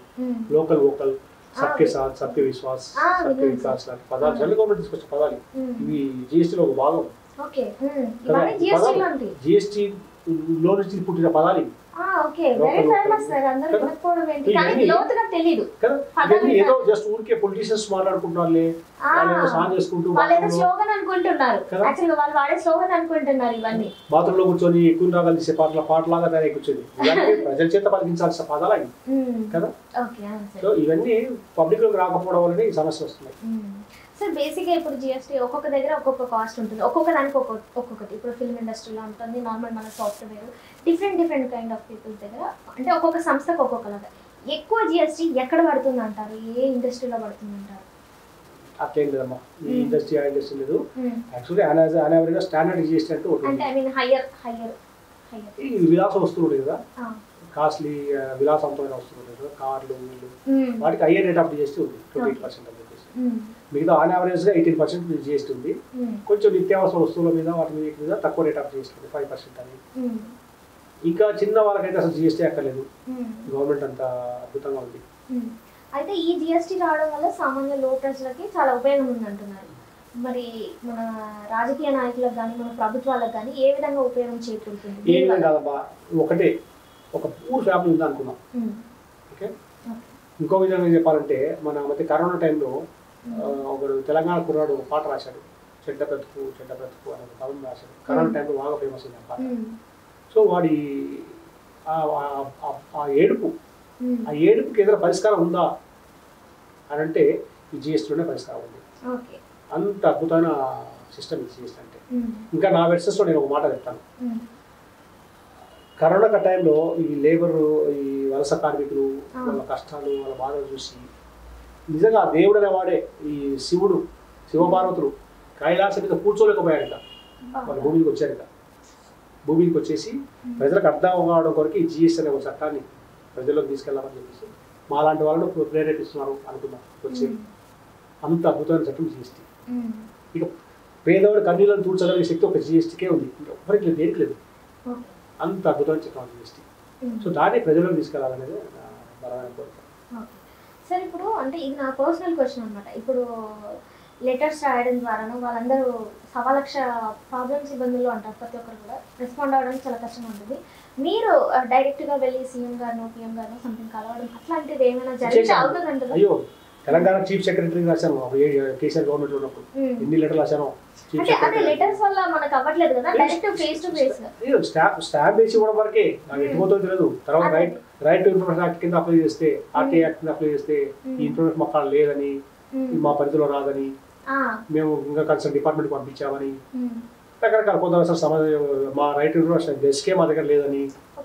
లోకల్ సబ్కే సాత్ సబ్కే విశ్వాస్ సబ్కే వికాస్ లాంటి పదాలు సెంట్రల్ గవర్నమెంట్ తీసుకొచ్చే పదాలు ఇవి జిఎస్టీలో ఒక భాగం. జిఎస్టీ లో నుంచి పుట్టిన పదాలు ఏదో జస్ట్ ఊరికే పొలిటీషియన్స్ మాట్లాడుకుంటున్నారు, బాత్రూమ్ లో కూర్చొని ఎక్కువ రాగాలు తీసే పాటలాగా తయారై కూర్చొని ప్రజల చేత పలికించాల్సిన పదాలు అవి కదా. సో ఇవన్నీ పబ్లిక్ లోకి రాకపోవడం వల్లనే ఈ సమస్య వస్తున్నాయి. సార్ బేసిక్గా ఇప్పుడు జిఎస్టీ ఒక్కొక్క దగ్గర ఒక్కొక్క కాస్ట్ ఉంటుంది, ఒక్కొక్క దానికి ఒక్కొక్కటి. ఇప్పుడు ఫిల్మ్ ఇండస్ట్రీలో ఉంటుంది, నార్మల్ మన software, different kind of peoples దగ్గర అంటే ఒక్కొక్క సంస్థకు ఒక్కొక్కలాగా. ఎక్కువ జిఎస్టీ ఎక్కడ పడుతుంది అంటారు, ఏ ఇండస్ట్రీలో పడుతుంది అంటారు? అట్లేం లేదమ్మా, ఈ ఇండస్ట్రీ ఆ ఇండస్ట్రీ లేదు. యాక్చువల్లీ యావరేజ్గా స్టాండర్డ్ జిఎస్టీ అంటూ అంటే ఐ మీన్ హయ్యర్ ఈ విలాస వస్తువులు ఉంటాయి కదా, కాస్ట్లీ విలాసవంతమైన వస్తువులు ఉంటాయి కదా, కార్లు వాటికి హయ్యర్ రేట్ ఆఫ్ జిఎస్టీ ఉంది 28% అని చెప్పేసి. మిగతా ఆన్ యావరేజ్గా 18% జిఎస్టీ ఉంది. కొంచెం నిత్యావసర వస్తువుల మీద వాటి మీద తక్కువ రేట్ ఆఫ్ జిఎస్టీ ఉంది 5% అని. ఇంకా చిన్న వాళ్ళకైతే అసలు జిఎస్టీ అక్కర్లేదు, గవర్నమెంట్ అంత అద్భుతంగా ఉంది. అయితే ఈ జిఎస్టీ రావడం వల్ల సామాన్య లో ప్రజలకి చాలా ఉపయోగం ఉంది అంటున్నారు. మరి మన రాజకీయ నాయకులకు కానీ మన ప్రభుత్వాలకు కానీ ఏ విధంగా ఉపయోగం చేకూరుతుంది? ఏ విధంగా కాదబ్బా, ఒకటే ఒక పూర్ ఫ్యామిలీ ఉంది అనుకున్నాం. ఓకే, ఇంకో విధంగా చెప్పాలంటే మన మధ్య కరోనా టైంలో ఒకడు తెలంగాణ కుర్రాడు పాట రాశాడు, చెడ్డ బ్రతుకు చెడ్డ బ్రతుకు అనే ఒక పదం రాశాడు. కరోనా టైంలో బాగా ఫేమస్ అయింది ఆ పాట. సో వాడి ఆ ఏడుపుకి ఏదైనా పరిష్కారం ఉందా అని అంటే ఈ జిఎస్టీలోనే పరిష్కారం ఉంది. అంత అద్భుతమైన సిస్టమ్ ఇది జిఎస్టీ అంటే. ఇంకా నా వెర్సెస్లో నేను ఒక మాట చెప్తాను. కరోనా టైంలో ఈ లేబర్, ఈ వలస కార్మికులు వాళ్ళ కష్టాలు వాళ్ళ బాధలు చూసి నిజంగా దేవుడు అనేవాడే, ఈ శివుడు శివపార్వతులు కైలాస మీద కూర్చోలేకపోయారట. వాళ్ళ భూమికి వచ్చారట. భూమికి వచ్చేసి ప్రజలకు అర్థం కావడం కొరకు ఈ జిఎస్టీ అనే ఒక చట్టాన్ని ప్రజల్లోకి తీసుకెళ్లామని చెప్పేసి మాలాంటి వాళ్ళను ప్రేరేపిస్తున్నారు అనుకున్నాం. వచ్చి అంత అద్భుతమైన చట్టం జిఎస్టీ. ఇక పేదవాడి కన్నీళ్ళను తూర్చగలిగే శక్తి ఒక జిఎస్టీకే ఉంది, ఎవరికి లేదు, దేనికి లేదు. అంత అద్భుతమైన చట్టం జిఎస్టీ. సో దాన్ని ప్రజల్లోకి తీసుకెళ్లాలనేది బలమైన కోరిక. సార్ ఇప్పుడు అంటే ఇది నా పర్సనల్ క్వశ్చన్ అనమాట. ఇప్పుడు లెటర్స్ రాయడం ద్వారాను వాళ్ళందరూ 1,00,000 ప్రాబ్లమ్స్ ఇబ్బందులు అంటారు. ప్రతి ఒక్కరు కూడా రెస్పాండ్ అవ్వడానికి చాలా కష్టం ఉంటుంది. మీరు డైరెక్ట్గా వెళ్ళి సీఎం గారు పిఎం గారు సంథింగ్ కలవడం అట్లాంటిది ఏమైనా జరిగితే అవుతుందంటారు? అయ్యో, తెలంగాణ చీఫ్ సెక్రటరీ రాశాను కేసీఆర్ గవర్నమెంట్ ఉన్నప్పుడు. ఎన్ని లెటర్లు రాశాను. అదే లెటర్స్ వల్ల మనకు అవ్వట్లేదు కదా, direct face to face stamp వేసి ఇవ్వడం వరకే నాకు ఎటుపోతుందో తెలియదు. తర్వాత రైట్ టు ఇన్ఫర్మేషన్ యాక్ట్ కింద అప్లై చేస్తే, ఆర్టీ యాక్ట్ కింద అప్లై చేస్తే ఈ ఇన్ఫర్మేషన్ మాకు లేదని, మా పరిధిలో రాదని, మేము ఇంకా కన్సర్న్ డిపార్ట్మెంట్ పంపించామని రకరకాల కొంత సమాజం మా రైట్ ఇన్ఫర్మేషన్ డెస్కే మా దగ్గర లేదని,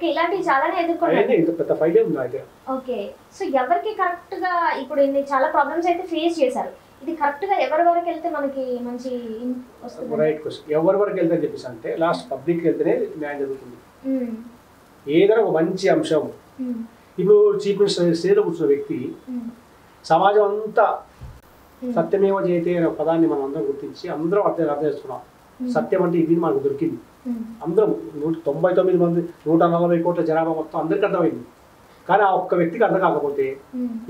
ఇలాంటివి చాలానే ఎదుర్కొన్నారు. ఇంత పెద్ద ఫైలే ఉంది అయితే. ఓకే, సో ఎవరికి కరెక్ట్ గా ఇప్పుడు ఇన్ని చాలా ప్రాబ్లమ్స్ అయితే ఫేస్ చేశారు. ఇది కరెక్ట్ గా ఎవరి వరకు వెళ్తే మనకి మంచి వస్తుంది? Right question. ఎవరి వరకు వెళ్తే అని చెప్పేసి అంటే లాస్ట్ పబ్లిక్ వెళ్తేనే న్యాయం జరుగుతుంది. ఏదైనా ఒక మంచి అంశం, ఇప్పుడు చీఫ్ మినిస్టర్ స్టేజ్లో కూర్చున్న వ్యక్తి సమాజం అంతా సత్యమేవ జయతే అనే పదాన్ని మనం అందరం గుర్తించి అందరం అర్థం చేసుకున్నాం. సత్యం అంటే ఇది మనకు దొరికింది. అందరం 199 మంది 140 కోట్ల జనాభా మొత్తం అందరికీ అర్థమైంది. కానీ ఆ ఒక్క వ్యక్తికి అర్థం కాకపోతే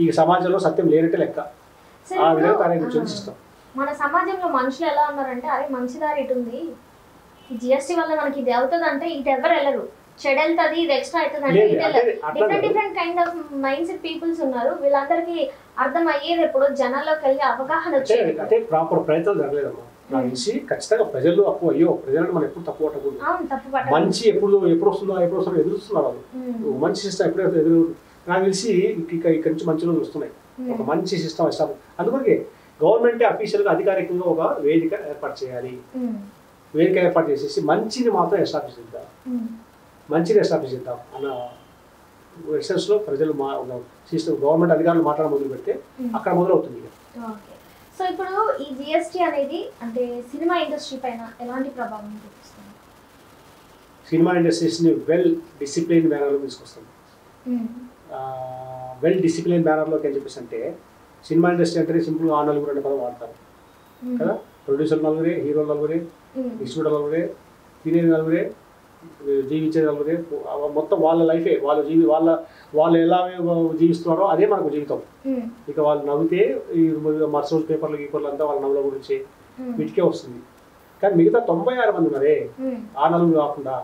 ఈ సమాజంలో సత్యం లేనట్టే లెక్క. ఆ విధంగా చూపిస్తాం. మన సమాజంలో మనుషులు ఎలా ఉన్నారంటే, అరే మంచిదారి ఇటు ఉంది, ఈ జిఎస్టీ వల్ల మనకి ఇది అవుతుంది అంటే ఇటు ఎవరు వెళ్ళరు, చెడు వెళ్తుంది, ఇది ఎక్స్ట్రా అవుతుంది అంటే ఇటు వెళ్ళరు. Different kind of mindset peoples ఉన్నారు. వీళ్ళందరికీ అర్థం అయ్యేది ఎప్పుడు జనాల్లోకి వెళ్ళి అవగాహన వచ్చేది. అంటే ప్రాపర్ ప్రయత్నం జరగలేదమ్మా. నాకు తెలిసి ఖచ్చితంగా ప్రజలు అయ్యో ప్రజలను మనం ఎప్పుడు తప్పు పట్టకూడదు. మంచి ఎప్పుడు వస్తుందో ఎదురుస్తున్నారు వాళ్ళు. మంచి సిస్టమ్ ఎప్పుడైతే ఎదురు, నాకు తెలిసి ఇక్కడి నుంచి మంచి రోజులు వస్తున్నాయి. ఒక మంచి సిస్టమ్ ఇస్తాం. అందుకే గవర్నమెంట్ అఫీషియల్గా అధికారికంగా ఒక వేదిక ఏర్పాటు చేయాలి. వేదిక ఏర్పాటు చేసేసి మంచిని మాత్రం ఎస్టాబ్లిష్ చేద్దాం, మంచిని ఎస్టాబ్లిష్ చేద్దాం అన్న ఎసెన్స్లో ప్రజలు సిస్టమ్ గవర్నమెంట్ అధికారులు మాట్లాడడం మొదలు పెడితే అక్కడ మొదలవుతుంది. సో ఇప్పుడు ఈ జిఎస్టీ అనేది అంటే సినిమా ఇండస్ట్రీ పైన ఎలాంటి ప్రభావం చూపిస్తుంది? సినిమా ఇండస్ట్రీస్ని వెల్ డిసిప్లైన్ మేనర్లో తీసుకొస్తుంది. వెల్ డిసిప్లైన్ మేనర్లోకి అని చెప్పేసి అంటే సినిమా ఇండస్ట్రీ అంటే సింపుల్గా 6 నలుగురు అనే పదం వాడతారు కదా. ప్రొడ్యూసర్ నలుగురే, హీరో నలుగురే, డిస్ట్రిబ్యూటర్ నలుగురే, తినేది నలుగురే, జీవించే నలుగురే. మొత్తం వాళ్ళ లైఫే, వాళ్ళు ఎలా జీవిస్తున్నారో అదే మనకు జీవితం. ఇక వాళ్ళు నవ్వితే ఈ మరుసటి పేపర్లు అంతా వాళ్ళ నవ్వుల గురించి వీటికే వస్తుంది. కానీ మిగతా 96 మంది మరే, ఆ నలుగురు కాకుండా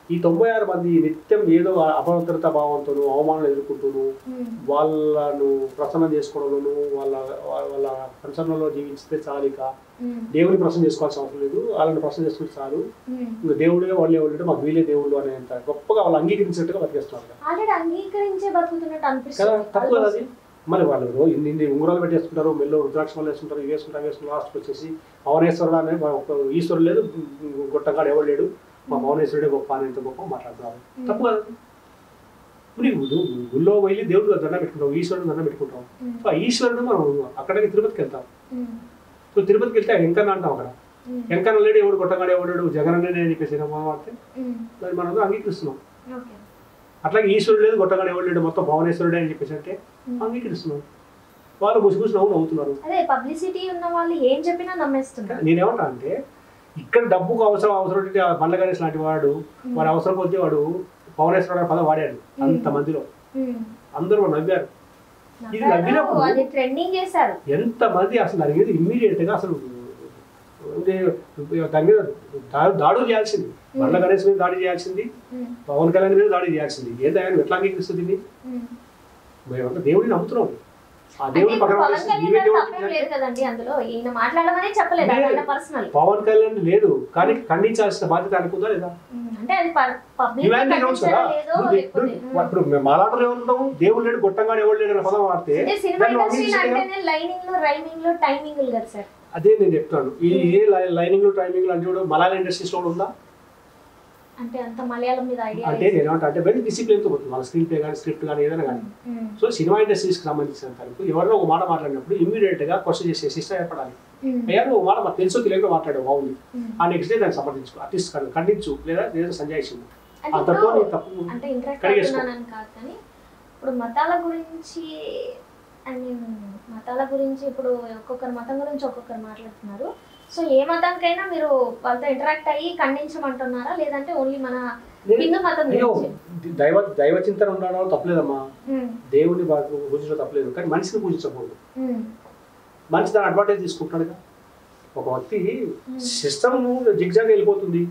ఈ 96 మంది నిత్యం ఏదో అపవిత్రత భావంతోనూ అవమానాలు ఎదుర్కొంటూను వాళ్ళను ప్రసన్నం చేసుకోవడంలోనూ వాళ్ళ కన్సర్న్లో జీవించితే చాలిక దేవుని ప్రసన్నం చేసుకోవాల్సిన అవసరం లేదు. వాళ్ళని ప్రసన్నం చేసుకుంటే చాలు, ఇంకా దేవుడే వాళ్ళే వాళ్ళు మాకు వీలే దేవుళ్ళు అనేంత గొప్పగా వాళ్ళు అంగీకరించినట్టుగా బతికేస్తున్నారు కదా. తప్పు కదా అది. మరి వాళ్ళు ఇన్ని ఉంగరాలు పెట్టేసుకుంటారు, మెల్లో రుద్రాక్షలు వేసుకుంటారు, వేసుకుంటారు. లాస్ట్కి వచ్చేసి పవనేశ్వరుడు అనే ఈశ్వరుడు లేదు, గొట్టంగాడు ఎవరు లేడు, మా భువనేశ్వరుడే గొప్ప అనేంత గొప్ప మాట్లాడుతున్నారు. తప్పు కదా. గుళ్ళో వెళ్ళి దేవుడు దండ పెట్టుకుంటాం, ఈశ్వరుడు దండ పెట్టుకుంటాం. సో ఆ ఈశ్వరుడు మనం అక్కడికి తిరుపతికి వెళ్తాం. సో తిరుపతికి వెళ్తే వెంకన్న అంటాం. అక్కడ వెంకన్న లేడు, ఎవడు గొట్టంగాడు ఎవడు, జగన్ అనే చెప్పేసి మాట్లాడితే మరి మనం అంగీకరిస్తున్నాం. అట్లాగే ఈశ్వరుడు లేదు, గొట్టంగాడు ఎవడు లేడు, మొత్తం భువనేశ్వరుడే అని చెప్పేసి అంటే అంగీకరిస్తున్నాం. వాళ్ళు ముసి నవ్వుతున్నారు. నేనేమంటా అంటే ఇక్కడ డబ్బుకు అవసరం బండ్ల గణేష్ లాంటి వాడు అవసరం కొద్దీ వాడు పవనేశ్వర పదం వాడాడు అంతమందిలో, అందరూ నవ్వారు. ఇది నవ్వినప్పుడు ట్రెండింగ్ చేశారు ఎంతమంది అసలు దాని మీద ఇమ్మీడియట్ గా అసలు దాని మీద దాడులు చేయాల్సింది, బండ్ల గణేష్ మీద దాడి చేయాల్సింది, పవన్ కళ్యాణ్ మీద దాడి చేయాల్సింది. ఏదైనా ఎట్లా అంగీకరిస్తుంది దీన్ని? మేమంతా దేవుడిని నమ్ముతున్నాం, ఆ దేవుడి పక్కన పవన్ కళ్యాణ్ లేదు కానీ ఖండించాల్సిన బాధ్యత అనుకుందా లేదా? ఇప్పుడు మాలాటలు ఎవరు ఉంటాము, దేవుడు లేడు గొట్టంగా ఎవరు లేడు అనే పదం వాడితే అదే నేను చెప్తాను. ఈ ఏ లైనింగ్ టైమింగ్ అంటే కూడా మలయాళ ఇండస్ట్రీస్ లో ఉందా అంటే అంత మలయాళం మీద ఐడియా అంటే నేనేమంటా అంటే వెరీ డిసిప్లిన్ తో పోతుంది వాళ్ళ స్క్రీన్ ప్లే కానీ స్క్రిప్ట్ కానీ ఏదైనా కానీ. సో సినిమా ఇండస్ట్రీస్కి సంబంధించిన తరకు ఎవరిలో ఒక మాట మాట్లాడినప్పుడు ఇమ్మీడియట్ గా క్వశ్చన్ చేసే సిస్టమ్ ఏర్పడాలి. అయ్యారు ఒక మాట మాకు తెలుసో తెలియక మాట్లాడే బాగుంది, ఆ నెక్స్ట్ డే దాన్ని సమర్థించు, అట్లీస్ట్ ఖండించు, లేదా సంజాయిషింది. అంతతో తప్పు కానీ ఇప్పుడు మతాల గురించి మతాల గురించి ఇప్పుడు ఒక్కొక్కరు మతం గురించి ఒక్కొక్కరు మాట్లాడుతున్నారు. సో ఏ మతానికైనా మీరు వాళ్ళతో ఇంటరాక్ట్ అయ్యి ఖండించమంటున్నారా, లేదంటే ఓన్లీ మన హిందూ మతం దైవ చింతన ఉండడం తప్పలేదమ్మా, దేవుని పూజించడం తప్పలేదు, కానీ మనిషిని పూజించకూడదు. మనిషి దాని అడ్వాంటేజ్ తీసుకుంటున్నాడుగా. ఒక వ్యక్తి సిస్టమ్ జిగ్జాగ్ వెళ్ళిపోతుంది,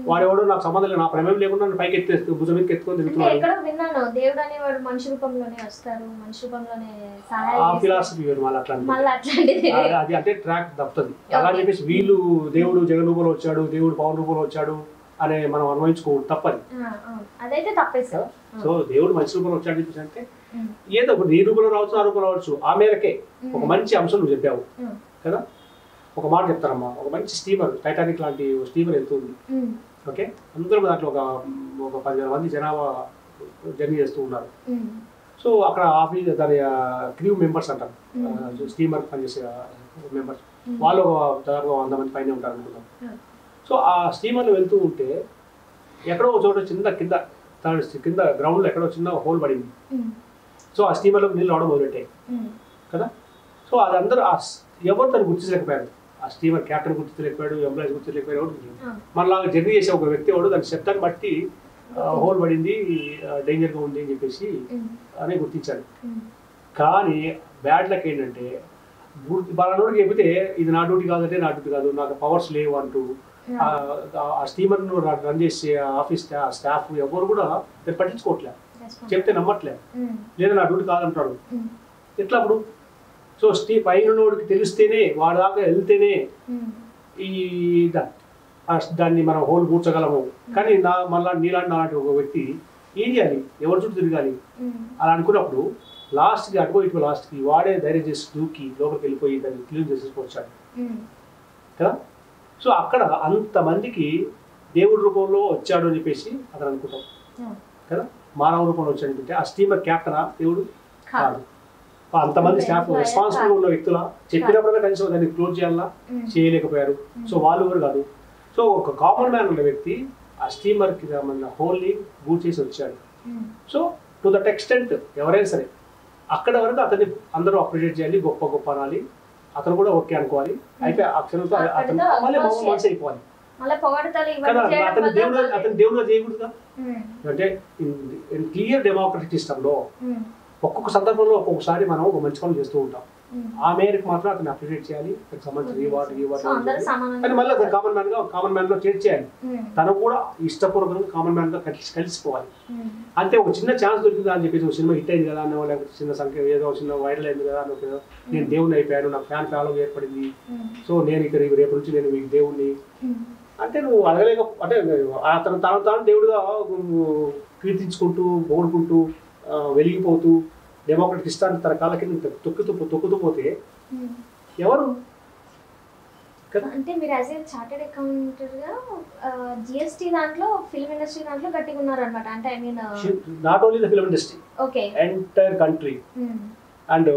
వాడెవడో నాకు సంబంధం లేదు, నా ప్రమేయం లేకుండా పైకి ఎత్తేస్తూ భుజం మీద ఎత్తుకొని తిరుగుతున్నాడు. ఎక్కడ విన్నాను దేవుడు అనేవాడు మనిషి రూపంలోనే వస్తారు, మనిషి రూపంలోనే ఆ ఫిలాసఫీ అది అంటే ట్రాక్ తప్పుతుంది. అలా చెప్పేసి వీళ్ళు దేవుడు జగన్ రూపంలో వచ్చాడు, దేవుడు పవన్ రూపంలో వచ్చాడు అనే మనం అనుభవించుకోవడం తప్పది. అదైతే తప్పేస్తారు. సో దేవుడు మనిషి రూపంలో వచ్చాడు చెప్పేసి అంటే ఏదో నీ రూపంలో రావచ్చు, ఆ రూపంలో రావచ్చు, ఆ మేరకే ఒక మంచి అంశం నువ్వు చెప్పావు కదా. ఒక మాట చెప్తారమ్మా, ఒక మంచి స్టీమర్ టైటానిక్ లాంటి స్టీమర్ వెళ్తుంది, ఓకే, అందరూ దాంట్లో ఒక 10,000 మంది జనాభా జర్నీ చేస్తూ ఉన్నారు. సో అక్కడ ఆఫీస్ దాని క్రూ మెంబర్స్ అంటారు, స్టీమర్ పనిచేసే మెంబర్స్, వాళ్ళు దాదాపు 100 మంది పైన ఉంటారు అనుకుంటాం. సో ఆ స్టీమర్లో వెళ్తూ ఉంటే ఎక్కడో ఒక చోట కింద గ్రౌండ్లో ఎక్కడో చిన్న హోల్ పడింది. సో ఆ స్టీమర్లో నీళ్ళు రావడం మొదలెట్టాయి కదా. సో అది అందరూ ఎవరు తను గుర్తించలేకపోయారు, ఆ స్టీమర్ క్యాప్టెన్ గుర్తించలేకపోయాడు, ఎంప్లాయీస్ గుర్తించలేకపోయాడు. మళ్ళీ జర్నీ చేసే ఒక వ్యక్తి వాడు దాని శబ్దాన్ని బట్టి హోల్ పడింది, డేంజర్గా ఉంది అని చెప్పేసి అని గుర్తించాడు. కానీ బ్యాడ్ లక్ ఏంటంటే బలానోడికి చెబితే ఇది నా డ్యూటీ కాదంటే నా డ్యూటీ కాదు, నాకు పవర్స్ లేవు అంటూ ఆ స్టీమర్ను రన్ చేసే ఆఫీస్ స్టాఫ్ ఎవరు కూడా పట్టించుకోవట్లే, చెప్తే నమ్మట్లేదు, లేదా నా డ్యూటీ కాదంటాడు. ఎట్లా అప్పుడు? సో పైనోడికి తెలిస్తేనే వాడి దాకా వెళ్తేనే ఈ దాన్ని మనం హోల్ కూర్చోగలము. కానీ మళ్ళీ నీలాంటి ఒక వ్యక్తి ఏం చేయాలి, ఎవరి చుట్టూ తిరగాలి అలా అనుకున్నప్పుడు లాస్ట్కి అటువైపు లాస్ట్కి వాడే ధైర్యం చేసి దూకి లోపలికి వెళ్ళిపోయి దాన్ని క్లీన్ చేసేసుకొచ్చాడు కదా. సో అక్కడ అంతమందికి దేవుడి రూపంలో వచ్చాడు అని చెప్పేసి అతను అనుకుంటాం కదా, మానవ రూపంలో వచ్చాడు అంటే ఆ స్టీమర్ క్యాప్టెనా దేవుడు కాదు. అంతమంది స్టాఫ్ రెస్పాన్సిబుల్ ఉన్న వ్యక్తుల చెప్పినప్పుడల్లా కనీసం దాన్ని క్లోజ్ చేయాలా, చేయలేకపోయారు. సో వాళ్ళు ఎవరు కాదు. సో ఒక కామన్ మ్యాన్ ఉన్న వ్యక్తి ఆ స్టీమర్కి సంబంధించిన హోల్ని బూట్ చేసి వచ్చాడు. సో టు దట్ ఎక్స్టెంట్ ఎవరైనా సరే అక్కడ వరకు అతన్ని అందరూ అప్రిషియేట్ చేయాలి, గొప్ప గొప్ప అనాలి, అతను కూడా ఓకే అనుకోవాలి. అయితే అక్షరంతో అతను మళ్ళీ మనసు అయిపోవాలి కదా. అతను దేవుడుగా చేయకూడదుగా. అంటే క్లియర్ డెమోక్రటిక్ సిస్టంలో ఒక్కొక్క సందర్భంలో ఒక్కొక్కసారి మనం ఒక మంచి పనులు చేస్తూ ఉంటాం, ఆ మేరకు మాత్రం అతన్ని అప్రిషియేట్ చేయాలి, సంబంధించిన రివార్డ్ కానీ మళ్ళీ కామన్ మ్యాన్ లో చేర్చేయాలి. తను కూడా ఇష్టపూర్వకంగా కామన్ మ్యాన్ గా కలిసిపోవాలి. అంతే ఒక చిన్న ఛాన్స్ దొరికిందా అని చెప్పేసి ఒక సినిమా హిట్ అయింది కదా అన్న, లేకపోతే చిన్న సంఖ్య ఏదో చిన్న వైరల్ అయింది కదా అని, నేను దేవుణ్ణి అయిపోయాను, నాకు ఫ్యాన్ ఫాలోయింగ్ ఏర్పడింది, సో నేను ఇక్కడ రేపు నుంచి నేను మీకు దేవుణ్ణి అంటే నువ్వు అడగలేక అంటే అతను తాను దేవుడుగా కీర్తించుకుంటూ పొగుడుకుంటూ వెలిగిపోతూ డెమోక్రటిక్ ఇష్టాన్ని తన కాళ్ళ కింద తొక్కుతూ పోతే ఎవరు అంటే మీరు యాజ్ ఏ చార్టెడ్ అకౌంటెంట్ గా జిఎస్టీ దాంట్లో ఫిల్మ్ ఇండస్ట్రీ దాంట్లో గట్టిగా ఉన్నారు అనమాట. అంటే I mean not only the film industry, okay, entire country. And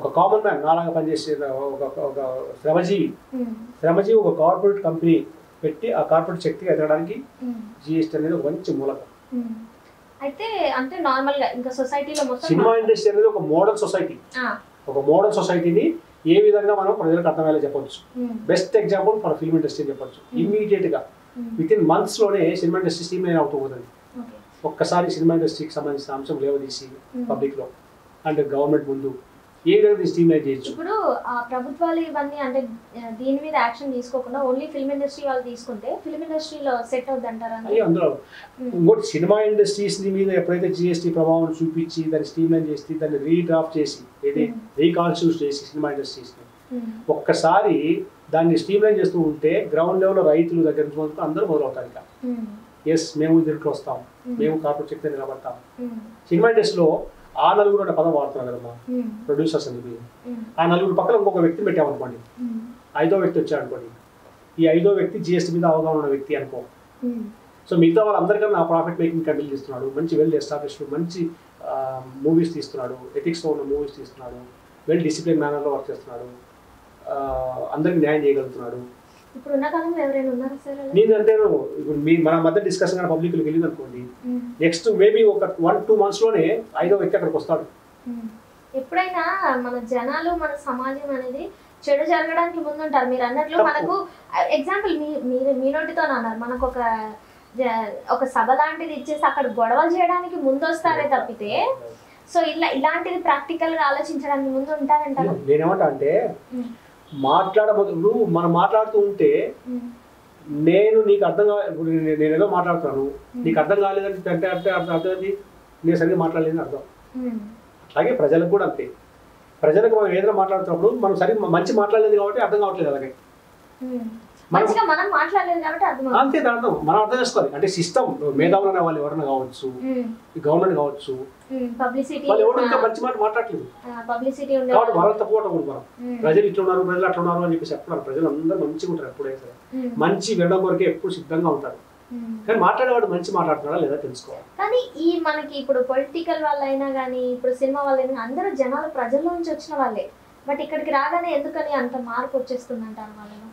ఒక కామన్ మ్యాన్ నాలాగా పనిచేసే ఒక శ్రమజీవి ఒక కార్పొరేట్ కంపెనీ పెట్టి ఆ కార్పొరేట్ శక్తిగా ఎదగడానికి జిఎస్టీ అనేది ఒక మంచి మూలకం. అయితే అంటే నార్మల్ గా ఇంకా సొసైటీలో మొత్తం సినిమా ఇండస్ట్రీ అనేది ఒక మోడల్ సొసైటీ. ఒక మోడల్ సొసైటీని ఏ విధంగా మనం ప్రజలకు అర్థమయ్యేలా చెప్పొచ్చు. Best example for film industry చెప్పొచ్చు. ఇమ్మీడియట్ గా విత్ ఇన్ మంత్స్ లోనే సినిమా ఇండస్ట్రీ స్ట్రీమ్ లైన్ అవుతూ పోతుంది. ఒక్కసారి సినిమా ఇండస్ట్రీకి సంబంధించిన అంశం లేవదీసి పబ్లిక్లో అంటే గవర్నమెంట్ ముందు ఏ విధంగా స్ట్రీమ్లైన్ చేయొచ్చు. ఇప్పుడు ప్రభుత్వాలు ఇవన్నీ అంటే దీని మీద యాక్షన్ తీసుకోకుండా ఓన్లీ ఫిల్మ్ ఇండస్ట్రీ వాళ్ళు తీసుకుంటే ఫిల్మ్ ఇండస్ట్రీలో సెట్ అవుద్ది అంటారా? అందులో ఇంకోటి సినిమా ఇండస్ట్రీస్ మీద ఎప్పుడైతే జిఎస్టీ ప్రభావం చూపించి దాన్ని స్ట్రీమ్లైన్ చేసి దాన్ని రీడ్రాఫ్ట్ చేసి ఏది రీకాన్స్టిట్యూట్ చేసి సినిమా ఇండస్ట్రీస్ని ఒక్కసారి దాన్ని స్ట్రీమ్లైన్ చేస్తూ ఉంటే గ్రౌండ్ లెవెల్లో రైతుల దగ్గర నుంచి అందరూ మొదలవుతారు. ఇక ఎస్ మేము దీంట్లో వస్తాం, మేము కార్పొరేట్ శక్తి నిలబడతాం. సినిమా ఇండస్ట్రీలో ఆ నలుగురు అనే పదం వాడుతున్నారు కదమ్మా ప్రొడ్యూసర్స్ అని. ఆ నలుగురు పక్కన ఇంకొక వ్యక్తిని పెట్టామనుకోండి, 5వ వ్యక్తి వచ్చాడు అనుకోండి, ఈ 5వ వ్యక్తి జిఎస్టీ మీద అవగాహన ఉన్న వ్యక్తి అనుకో. సో మిగతా వాళ్ళందరికన్నా ప్రాఫిట్ మేకింగ్ కంటిన్యూ చేస్తున్నాడు, మంచి వెల్ ఎస్టాబ్లిష్డ్ మంచి మూవీస్ తీస్తున్నాడు, ఎథిక్స్తో ఉన్న మూవీస్ తీస్తున్నాడు, వెల్ డిసిప్లిన్ మేనర్లో వర్క్ చేస్తున్నాడు, అందరికి న్యాయం చేయగలుగుతున్నాడు. ఇప్పుడు ఉన్న కాలంలో ఎవరైనా ఉన్నారా సార్? నేనంటే ఇప్పుడు మన మధ్య డిస్కషన్ కానీ పబ్లిక్లోకి వెళ్ళింది అనుకోండి, నెక్స్ట్ మేబీ ఒక 1-2 monthsలోనే 5వ వ్యక్తి అక్కడికి వస్తాడు. ఎప్పుడైనా మన జనాలు మన సమాజం అనేది చెడు జరగడానికి ముందు ఉంటారు. మీరు అన్నట్లు మనకు ఎగ్జాంపుల్ మీ నోటితో అన్నారు, మనకు ఒక సభ లాంటిది ఇచ్చేసి అక్కడ గొడవలు చేయడానికి ముందు వస్తారే తప్పితే సో ఇలాంటిది ప్రాక్టికల్ గా ఆలోచించడానికి ముందు ఉంటారంటారు. నేనేమంటా అంటే మనం మాట్లాడుతూ ఉంటే నేను నీకు అర్థం నేను ఏదో మాట్లాడుతాను, నీకు అర్థం కాలేదంటే అంటే అంటే అర్థం నేను సరిగ్గా మాట్లాడలేదని అర్థం. అలాగే ప్రజలకు కూడా అంతే. ప్రజలకు మనం ఏదైనా మాట్లాడుతున్నప్పుడు మనం సరిగ్గా మంచి మాట్లాడలేదు కాబట్టి అర్థం కావట్లేదు. అలాగే అంతే అర్థం మనం అర్థం చేసుకోవాలి. అంటే సిస్టమ్ మేధావులు అనే వాళ్ళు ఎవరైనా కావచ్చు, గవర్నమెంట్ కావచ్చు, వాళ్ళు ఎవరు ఇంకా మంచి మాట మాట్లాడలేదు కాబట్టి వాళ్ళకి తప్పుకోవటం మనం ప్రజలు ఇట్లున్నారు ప్రజలు అట్లా ఉన్నారు అని చెప్పేసి చెప్తున్నారు. ప్రజలు అందరూ మంచిగా ఉంటారు, ఎప్పుడైతే మంచి వినడం వరకే ఎప్పుడు సిద్ధంగా ఉంటారు. కానీ మాట్లాడేవాడు మంచి మాట్లాడుతున్నాడా లేదా తెలుసుకోవాలి. కానీ మనకి ఇప్పుడు పొలిటికల్ వాళ్ళైనా కానీ ఇప్పుడు సినిమా వాళ్ళైనా అందరూ జనాలు ప్రజల్లో నుంచి వచ్చిన వాళ్ళే, బట్ ఇక్కడికి రాగానే ఎందుకని అంత మార్పు వచ్చేస్తుంది అంటారు వాళ్ళలో?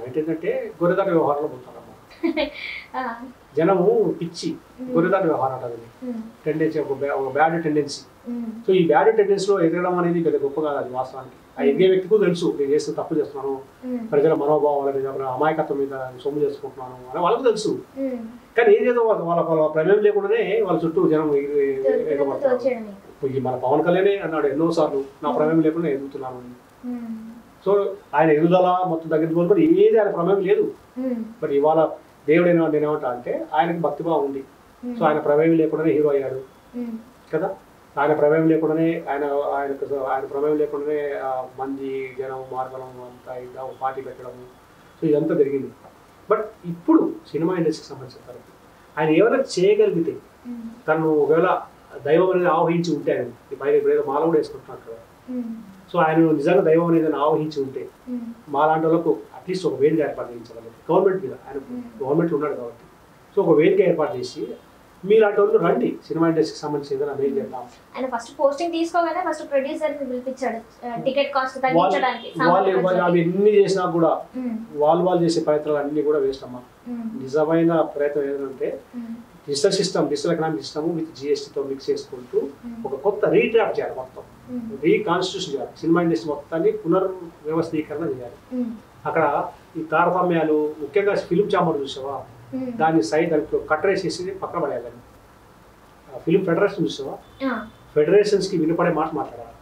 ఏంటంటే గొర్రెదాట వ్యవహారంలో పోతారమ్మా జనము పిచ్చి గొర్రెదాట వ్యవహారం అంటారు. టెండెన్సీ ఒక బ్యాడ్ టెండెన్సీ. సో ఈ బ్యాడ్ టెండెన్సీలో ఎదగడం అనేది పెద్ద గొప్ప కాదు. అది వాస్తవానికి ఆ ఎదిగే వ్యక్తికి తెలుసు నేను చేస్తే తప్పు చేస్తున్నాను, ప్రజల మనోభావాల మీద అమాయకత్వం మీద సొమ్ము చేసుకుంటున్నాను అని వాళ్ళకు తెలుసు. కానీ ఏదేదో వాళ్ళ ప్రమేయం లేకుండానే వాళ్ళ చుట్టూ జనం ఎగబడతారు. మన పవన్ కళ్యాణ్ అన్నాడు ఎన్నోసార్లు నా ప్రమేయం లేకుండా ఎదుగుతున్నాను అని. సో ఆయన ఎదుగుదల మొత్తం తగ్గించుకోవాలి ఏది ఆయన ప్రమేయం లేదు. బట్ ఇవాళ దేవుడు నేనేమంటా అంటే ఆయనకి భక్తిభావం ఉంది. సో ఆయన ప్రమేయం లేకుండానే హీరో అయ్యాడు కదా. ఆయన ప్రమేయం లేకుండానే ఆయన ప్రమేయం లేకుండానే మంది జనం మార్గం అంతా ఇంకా పార్టీ పెట్టడము. సో ఇదంతా జరిగింది. బట్ ఇప్పుడు సినిమా ఇండస్ట్రీకి సంబంధించిన ఆయన ఏమైనా చేయగలిగితే తను ఒకవేళ దైవం అనేది ఆవహించి ఉంటే ఆయన బయట ఇప్పుడేదో మాల కూడా వేసుకుంటున్నాడు కదా. సో ఆయన నిజంగా దైవం అనేది ఆవహించి ఉంటే మా లాంటి వాళ్ళకు అట్లీస్ట్ ఒక వేదిక ఏర్పాటు చేయించాలి గవర్నమెంట్ మీద. ఆయన గవర్నమెంట్లో ఉన్నాడు కాబట్టి సో ఒక వేదిక ఏర్పాటు చేసి మీలాంటి వాళ్ళు రండి సినిమా ఇండస్ట్రీకి సంబంధించి ఏదైనా మెయిల్ చేద్దాం. ఆయన ఫస్ట్ పోస్టింగ్ తీసుకోగానే ఫస్ట్ ప్రొడ్యూసర్ ని పిలిపించాడు టికెట్ కాస్ట్ తగ్గించడానికి. వాళ్ళు అవి ఎన్ని చేసినా కూడా వాళ్ళు చేసే ప్రయత్నాలు అన్ని కూడా వేస్ట్ అమ్మా. నిజమైన ప్రయత్నం ఏదంటే డిజిటల్ ఎకనామిక్ సిస్టమ్ విత్ జిఎస్టీతో మిక్స్ చేసుకుంటూ ఒక కొత్త రీడ్రాఫ్ట్ చేయాలి, మొత్తం రీకాన్స్టిట్యూషన్ చేయాలి. సినిమా ఇండస్ట్రీ మొత్తాన్ని పునర్వ్యవస్థీకరణ చేయాలి. అక్కడ ఈ తారతమ్యాలు ముఖ్యంగా ఫిల్మ్ ఛాంబర్ చూసావా, దాన్ని దానికి కట్టరేసేసి పక్కన పడేయాలి. ఫిల్మ్ ఫెడరేషన్ చూసావా, ఫెడరేషన్స్కి వినపడే మాట మాట్లాడాలి.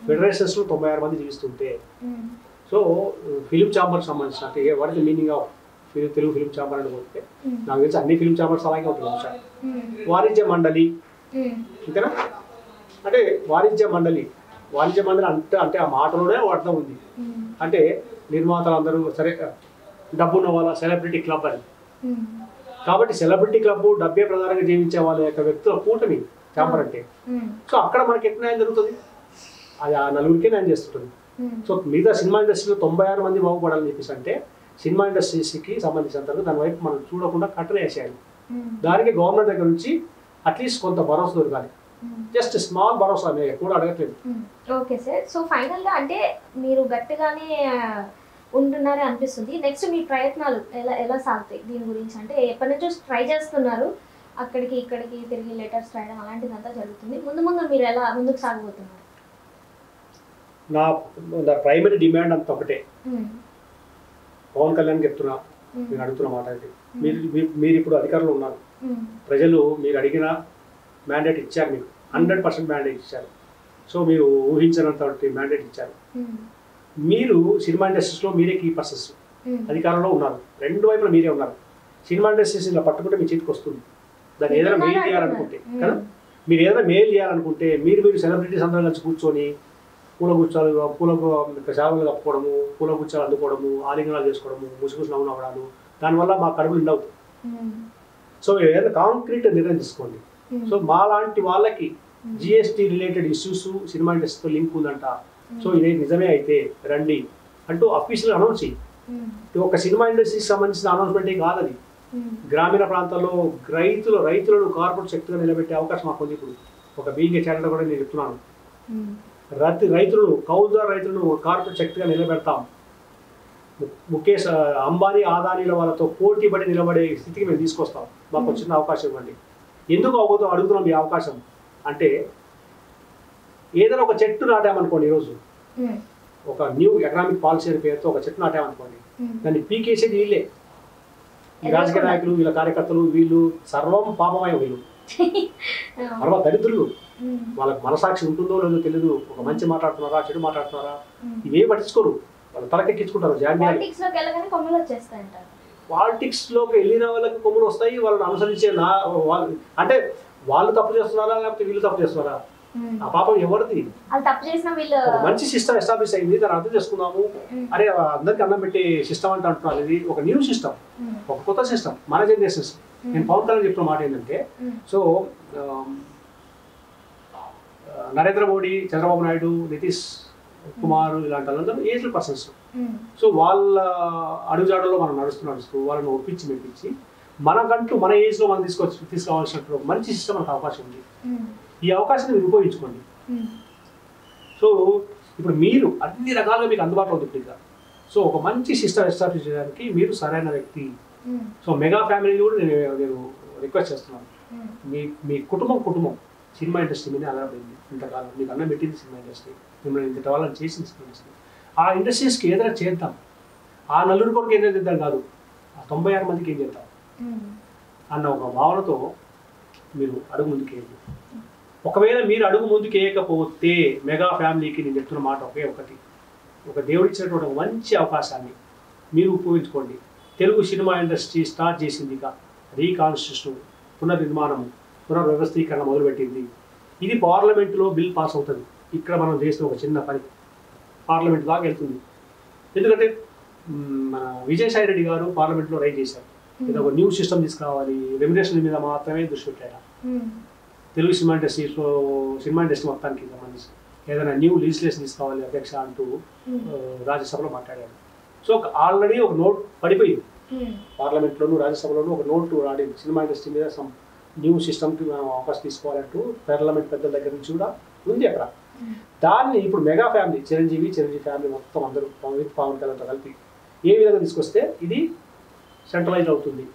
ఫెడరేషన్స్లో 96 మంది జీవిస్తుంటే సో ఫిల్మ్ ఛాంబర్కి సంబంధించిన అంటే what is the meaning of Telugu film chamber అని పోతే నాకు తెలిసి అన్ని ఫిల్మ్ ఛాంబర్స్ అలాగే ఉంటుంది. వాణిజ్య మండలి ఇంతేనా అంటే వాణిజ్య మండలి అంటే ఆ మాటలోనే అర్థం ఉంది. అంటే నిర్మాతలు అందరూ సరే డబ్బున్న వాళ్ళ సెలబ్రిటీ క్లబ్ అని. కాబట్టి సెలబ్రిటీ క్లబ్ డబ్బే ప్రధానంగా జీవించే వాళ్ళ యొక్క వ్యక్తుల కూటమి ఛాంబర్ అంటే. సో అక్కడ మనకి ఎక్కడ న్యాయం జరుగుతుంది, అది ఆ నలుగురికే న్యాయం చేస్తుంటుంది. సో మిగతా సినిమా ఇండస్ట్రీలో 96 మంది బాగుపడాలని చెప్పేసి అంటే సినిమా ఇండస్ట్రీస్కి సంబంధించినంత దాని వైపు మనం చూడకుండా కట్టన వేసేయాలి. దానికి గవర్నమెంట్ దగ్గర నుంచి అట్లీస్ట్ కొంత భరోసా దొరకాలి. జస్ట్ స్మాల్ భరోసా కూడా అడగట్లేదు. Okay sir. సో ఫైనల్గా అంటే మీరు గట్టిగానే ఉంటున్నారే అనిపిస్తుంది. నెక్స్ట్ మీ ప్రయత్నాలు ఎలా సాగుతాయి దీని గురించి? అంటే ఎప్పటి నుంచో ట్రై చేస్తున్నారు, అక్కడికి ఇక్కడికి తిరిగి లెటర్స్ రాయడం అలాంటిదంతా జరుగుతుంది. ముందు మీరు ఎలా ముందుకు సాగబోతున్నారు? నా ప్రైమరీ డిమాండ్ అంత ఒకటే, పవన్ కళ్యాణ్ చెప్తున్నా నేను అడుగుతున్న మాట అయితే మీరు ఇప్పుడు అధికారంలో ఉన్నారు, ప్రజలు మీరు అడిగిన మ్యాండేట్ ఇచ్చారు, మీకు 100% మ్యాండేట్ ఇచ్చారు. సో మీరు ఊహించినంత మ్యాండేట్ ఇచ్చారు. మీరు సినిమా ఇండస్ట్రీస్లో మీరే కీ పర్సన్స్, అధికారంలో ఉన్నారు, రెండు వైపులా మీరే ఉన్నారు. సినిమా ఇండస్ట్రీస్ ఇలా పట్టుకుంటే మీ చేతికి వస్తుంది. దాన్ని ఏదైనా మెయిల్ చేయాలనుకుంటే కదా, మీరు ఏదైనా మెయిల్ చేయాలనుకుంటే మీరు సెలబ్రిటీస్ అందరూ కలిసి కూర్చొని పూల సేవలు కప్పుకోవడము, పూల గుచ్చాలు అందుకోవడము, ఆలింగనాలు చేసుకోవడము, ముసుగుసు నవ్వు నవ్వడాలు, దానివల్ల మా కడుపులు ఉండవు. సో ఏదైనా కాంక్రీట్ నిర్ణయం తీసుకోండి. సో మా లాంటి వాళ్ళకి జిఎస్టీ రిలేటెడ్ ఇష్యూస్ సినిమా ఇండస్ట్రీతో లింక్ ఉందంట, సో ఇది నిజమే అయితే రండి అంటూ అఫీషియల్ అనౌన్స్ చేయి. ఒక సినిమా ఇండస్ట్రీకి సంబంధించిన అనౌన్స్మెంట్ ఏం కాదు అది. గ్రామీణ ప్రాంతాల్లో రైతులను కార్పొరేట్ శక్తిగా నిలబెట్టే అవకాశం మాకు ఉంది. ఇప్పుడు ఒక బీయింగ్ ఛానల్ కూడా నేను చెప్తున్నాను, కౌలుదారు రైతులను కార్పొరేట్ శక్తిగా నిలబెడతాం. ముఖేష్ అంబానీ ఆదానీల వాళ్ళతో పోటీ పడి నిలబడే స్థితికి మేము తీసుకొస్తాం. మాకు చిన్న అవకాశం ఇవ్వండి. ఎందుకు అడుగుతున్నాం ఈ అవకాశం అంటే, ఏదైనా ఒక చెట్టు నాటామనుకోండి, ఈరోజు ఒక న్యూ ఎకనామిక్ పాలసీ అనే పేరుతో ఒక చెట్టు నాటామనుకోండి, దాన్ని పీకేసేది వీళ్ళే, ఈ రాజకీయ నాయకులు, వీళ్ళ కార్యకర్తలు, వీళ్ళు సర్వం పాపమయం. వీళ్ళు సర్వ దరిద్రులు. వాళ్ళకి మనసాక్షి ఉంటుందో లేదో తెలియదు. ఒక మంచి మాట్లాడుతున్నారా, చెడు మాట్లాడుతున్నారా, ఇవే పట్టించుకోరు. వాళ్ళు తలకెక్కించుకుంటారు. పాలిటిక్స్ లోకి వెళ్ళిన వాళ్ళకి కొమ్ములు వస్తాయి. వాళ్ళని అనుసరించే అంటే వాళ్ళు తప్పు చేస్తున్నారా లేకపోతే వీళ్ళు తప్పు చేస్తున్నారా, ఆ పాపం ఎవరిది? ఒక మంచి సిస్టమ్ ఎస్టాబ్లిష్ అయింది, దాన్ని అర్థం చేసుకుందాము. అరే అందరికి అన్నం పెట్టే సిస్టమ్ అంటే అంటున్నారు. ఇది ఒక న్యూ సిస్టమ్, ఒక కొత్త సిస్టమ్, మన జనరేషన్స్. నేను పవన్ కళ్యాణ్ చెప్పిన మాట ఏంటంటే, సో నరేంద్ర మోడీ, చంద్రబాబు నాయుడు, నితీష్ కుమార్ ఇలాంటి వాళ్ళందరూ ఏజ్డ్ పర్సన్స్. సో వాళ్ళ అడుగుజాడల్లో మనం నడుస్తూ వాళ్ళని ఒప్పించి మెప్పించి మనకంటూ మన ఏజ్లో మనం తీసుకోవాల్సినట్టు మంచి సిస్టమ్ మనకు అవకాశం ఉంది. ఈ అవకాశాన్ని మీరు ఉపయోగించుకోండి. సో ఇప్పుడు మీరు అన్ని రకాలుగా మీకు అందుబాటులో ఉంది ఇప్పుడు. సో ఒక మంచి సిస్టమ్ ఎస్టాబ్లిష్ చేయడానికి మీరు సరైన వ్యక్తి. సో మెగా ఫ్యామిలీ కూడా నేను రిక్వెస్ట్ చేస్తున్నాను, మీ కుటుంబం సినిమా ఇండస్ట్రీ మీద ఆధారపడింది. ఇంతకాలం మీకు అన్నం పెట్టింది సినిమా ఇండస్ట్రీ, మిమ్మల్ని ఇంత వాళ్ళని చేసింది సినిమా ఇండస్ట్రీ. ఆ ఇండస్ట్రీస్కి ఏదైనా చేద్దాం, ఆ నలుగురు కొరకు ఏదైనా చేద్దాం కాదు, ఆ 96 మందికి ఏం చేద్దాం అన్న ఒక భావనతో మీరు అడుగు ముందుకు వేయండి. ఒకవేళ మీరు అడుగు ముందుకు వేయకపోతే మెగా ఫ్యామిలీకి నేను చెప్తున్న మాట ఒకటి, ఒక దేవుడు ఇచ్చినటువంటి మంచి అవకాశాన్ని మీరు ఉపయోగించుకోండి. తెలుగు సినిమా ఇండస్ట్రీ స్టార్ట్ చేసింది, ఇక రీకాన్స్టిట్యూషన్, పునర్నిర్మాణం, పునర్వ్యవస్థీకరణ మొదలుపెట్టింది. ఇది పార్లమెంటులో బిల్ పాస్ అవుతుంది. ఇక్కడ మనం చేసిన ఒక చిన్న పని పార్లమెంట్ దాకా వెళ్తుంది. ఎందుకంటే మన విజయసాయి రెడ్డి గారు పార్లమెంట్లో రైజ్ చేశారు, ఇది ఒక న్యూ సిస్టమ్ తీసుకురావాలి, రెమ్యునరేషన్ మీద మాత్రమే దృష్టి పెట్టారు. తెలుగు సినిమా ఇండస్ట్రీ మొత్తానికి సంబంధించి ఏదైనా న్యూ లెజిస్లేషన్ తీసుకోవాలి అధ్యక్ష అంటూ రాజ్యసభలో మాట్లాడారు. సో ఆల్రెడీ ఒక నోట్ పడిపోయింది పార్లమెంట్లోనూ రాజ్యసభలోనూ, ఒక నోట్ రాడింది సినిమా ఇండస్ట్రీ మీద న్యూ సిస్టమ్కి మనం అవకాశం తీసుకోవాలంటూ పార్లమెంట్ పెద్దల దగ్గర నుంచి కూడా ఉంది అక్కడ. దాన్ని ఇప్పుడు మెగా ఫ్యామిలీ, చిరంజీవి ఫ్యామిలీ మొత్తం అందరూ పవన్ కళ్యాణ్తో కలిపి ఏ విధంగా తీసుకొస్తే ఇది సెంట్రలైజ్ అవుతుంది,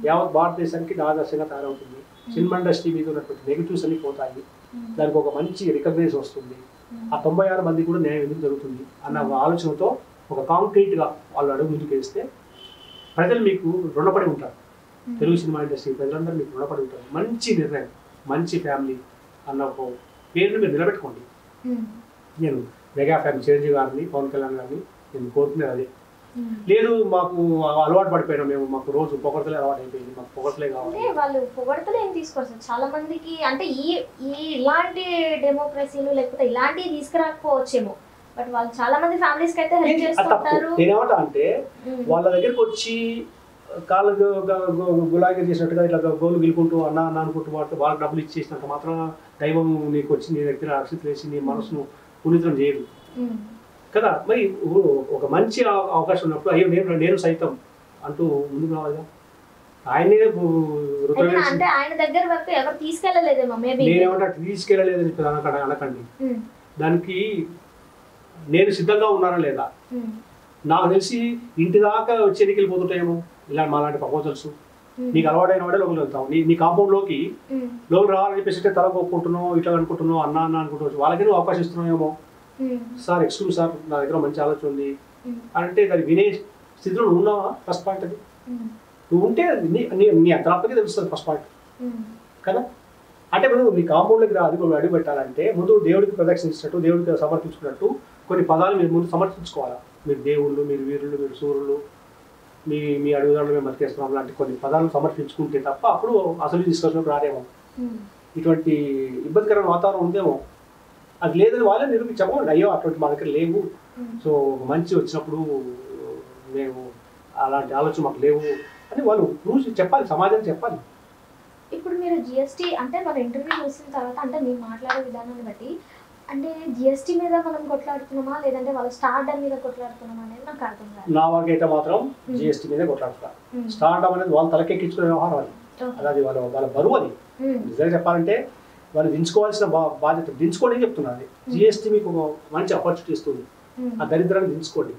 యావత్ భారతదేశానికి ఆదర్శంగా తయారవుతుంది. సినిమా ఇండస్ట్రీ మీద ఉన్నటువంటి నెగిటివ్స్ అన్ని పోతాయి, దానికి ఒక మంచి రికగ్నైజ్ వస్తుంది, ఆ 96 మంది కూడా న్యాయం ఎందుకు జరుగుతుంది అన్న ఆలోచనతో ఒక కాంక్రీట్గా వాళ్ళు అడుగు ముందుకు వేస్తే ప్రజలు మీకు రుణపడి ఉంటారు. తెలుగు సినిమా ఇండస్ట్రీ ప్రజలందరూ మీకు రుణపడి ఉంటారు. మంచి నిర్ణయం, మంచి ఫ్యామిలీ అన్న ఒక పేరుని మీరు నిలబెట్టుకోండి. నేను మెగా ఫ్యామిలీ చిరంజీవి గారిని, పవన్ కళ్యాణ్ గారిని నేను కోరుకునేది అదే. లేదు మాకు అలవాటు పడిపోయినా మేము, మాకు రోజు పొగడతలే అలవాటు అయిపోయింది, మాకు పొగడతలే కావాలి. వాళ్ళు పొగడతలే ఏం తీసుకోవచ్చు చాలా మందికి, అంటే ఇలాంటి డెమోక్రసీలు లేకపోతే ఇలాంటివి తీసుకురాకపోవచ్చేమో, బట్ వాళ్ళు చాలా మంది ఫ్యామిలీస్ కి అయితే హెల్ప్ చేస్తుంటారు. నేనేమంటా అంటే వాళ్ళ దగ్గరికి వచ్చి కాళ్ళు గులాగి చేసినట్టుగా ఇట్లా గోలు గిలుకుంటూ అన్న అనుకుంటూ వాడుతూ వాళ్ళకి డబ్బులు ఇచ్చేసినంత మాత్రం దైవం నీకు వచ్చి నీ దగ్గర అక్షింతలు వేసి నీ మనసును పునీతం చేయదు కదా. మరి ఒక మంచి అవకాశం ఉన్నప్పుడు అయ్యో నేను సైతం అంటూ ముందుకు రావాలిగా. ఆయనే ఆయన దగ్గర వరకు ఎవరు తీసుకెళ్ళలేదేమో, నేనేమంటా తీసుకెళ్ళలేదని చెప్పి అనకండి. దానికి నేను సిద్ధంగా ఉన్నానా లేదా, నాకు తెలిసి ఇంటి దాకా వచ్చి ఎన్నికెళ్ళిపోతుంటాయేమో ఇలా మాలాంటి ప్రపోజల్స్. నీకు అలవాటైన వాడే లోపలికి వెళ్తావు, నీ కాంపౌండ్లోకి లోపలికి రావాలని చెప్పేసి తల కొట్టుకుంటున్నావు, ఇట్లా అనుకుంటున్నావు, అన్న అనుకుంటున్నావు, వాళ్ళకి నువ్వు అవకాశం ఇస్తున్నావేమో. సార్ ఎక్స్క్యూజ్ సార్, నా దగ్గర మంచి ఆలోచన ఉంది అంటే దాన్ని వినే స్థితిలో ఉన్నావా? ఫస్ట్ పాయింట్ అది. నువ్వు ఉంటే నీ అంతరాత్మకే తెలుస్తుంది ఫస్ట్ పాయింట్ కదా. అంటే నువ్వు మీ కాంపౌండ్లోకి రాదు అడుగు పెట్టాలంటే ముందు దేవుడికి ప్రదక్షిణించినట్టు దేవుడికి సమర్పించుకున్నట్టు కొన్ని పదాలు మీరు ముందు సమర్పించుకోవాలా. మీరు దేవుళ్ళు, మీరు వీరులు, మీరు సూర్యులు, మీ అడుగుదారులు మేము బతికేస్తున్నాం లాంటి కొన్ని పదాలు సమర్పించుకుంటే తప్ప అప్పుడు అసలు డిస్కషన్లోకి రాదేమో. ఇటువంటి ఇబ్బందికరమైన వాతావరణం ఉందేమో. అది లేదని వాళ్ళే నిరూపించమో, అయ్యో అటువంటి మా దగ్గర లేవు, సో మంచి వచ్చినప్పుడు మేము అలాంటి ఆలోచన మాకు లేవు అని వాళ్ళు ప్రూవ్ చెప్పాలి, సమాజానికి చెప్పాలి. ఇప్పుడు మీరు జిఎస్టీ అంటే మన ఇంటర్వ్యూ చూసిన తర్వాత అంటే మీరు మాట్లాడే విధానాన్ని బట్టి అంటే జిఎస్టీ మీద మనం కొట్లాడుతున్నామా లేదంటే వాళ్ళ స్టార్డమ్ మీద కొట్లాడుతున్నామా అనేది నాకు అర్థం కాదు. నా వరకైతే మాత్రం జిఎస్టీ మీదే కొట్లాడుతున్నారు. స్టార్డమ్ అనేది వాళ్ళు తలకెక్కించుకునే వ్యవహారం అది వాళ్ళ బరువు. అది నిజంగా చెప్పాలంటే వాళ్ళు దించుకోవాల్సిన బాధ్యత దించుకోండి అని చెప్తున్నారు. జిఎస్టీ మీకు ఒక మంచి ఆపర్చునిటీ ఇస్తుంది, ఆ దరిద్రాన్ని దించుకోండి.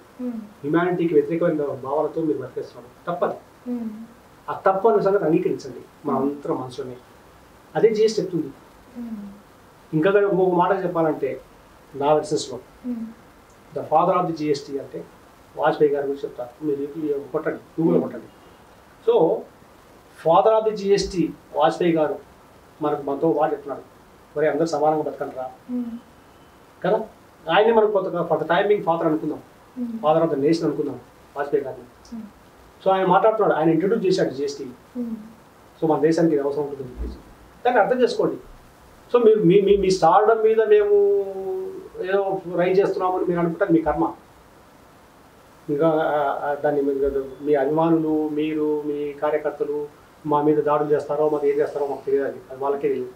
హ్యుమానిటీకి వ్యతిరేకమైన భావాలతో మీరు బతికేస్తున్నారు, తప్పదు. ఆ తప్పు అనే సంగతి అంగీకరించండి మన అంతరం మనసులోనే. అదే జిఎస్టీ చెప్తుంది. ఇంకా ఇంకొక మాట చెప్పాలంటే నా వెర్సెస్లో the father of the GST అంటే వాజ్పేయి గారి గురించి చెప్తారు. మీరు కొట్టండి, గూగుల్లో కొట్టండి. So father of the GST Vajpayee garu మనతో బాగా చెప్తున్నాడు, మరి అందరూ సమానంగా బతకంటారా కదా. ఆయనే మనకు కొంత టైమింగ్ ఫాదర్ అనుకుందాం, ఫాదర్ ఆఫ్ ద నేషన్ అనుకుందాం వాజ్పేయి గారిని. సో ఆయన మాట్లాడుతున్నాడు, ఆయన ఇంట్రడ్యూస్ చేశాడు జిఎస్టీ. సో మన దేశానికి ఇది అవసరం ఉంటుంది చెప్పేసి దాన్ని అర్థం చేసుకోండి. సో మీరు మీ స్టార్డమ్ మీద మేము ఏదో రైజ్ చేస్తున్నామని మీరు అనుకుంటారు, మీ కర్మ. ఇంకా దాన్ని మీ అభిమానులు, మీరు, మీ కార్యకర్తలు మా మీద దాడులు చేస్తారో మాకు ఏం చేస్తారో మాకు తెలియదు, అది వాళ్ళకే తెలియదు.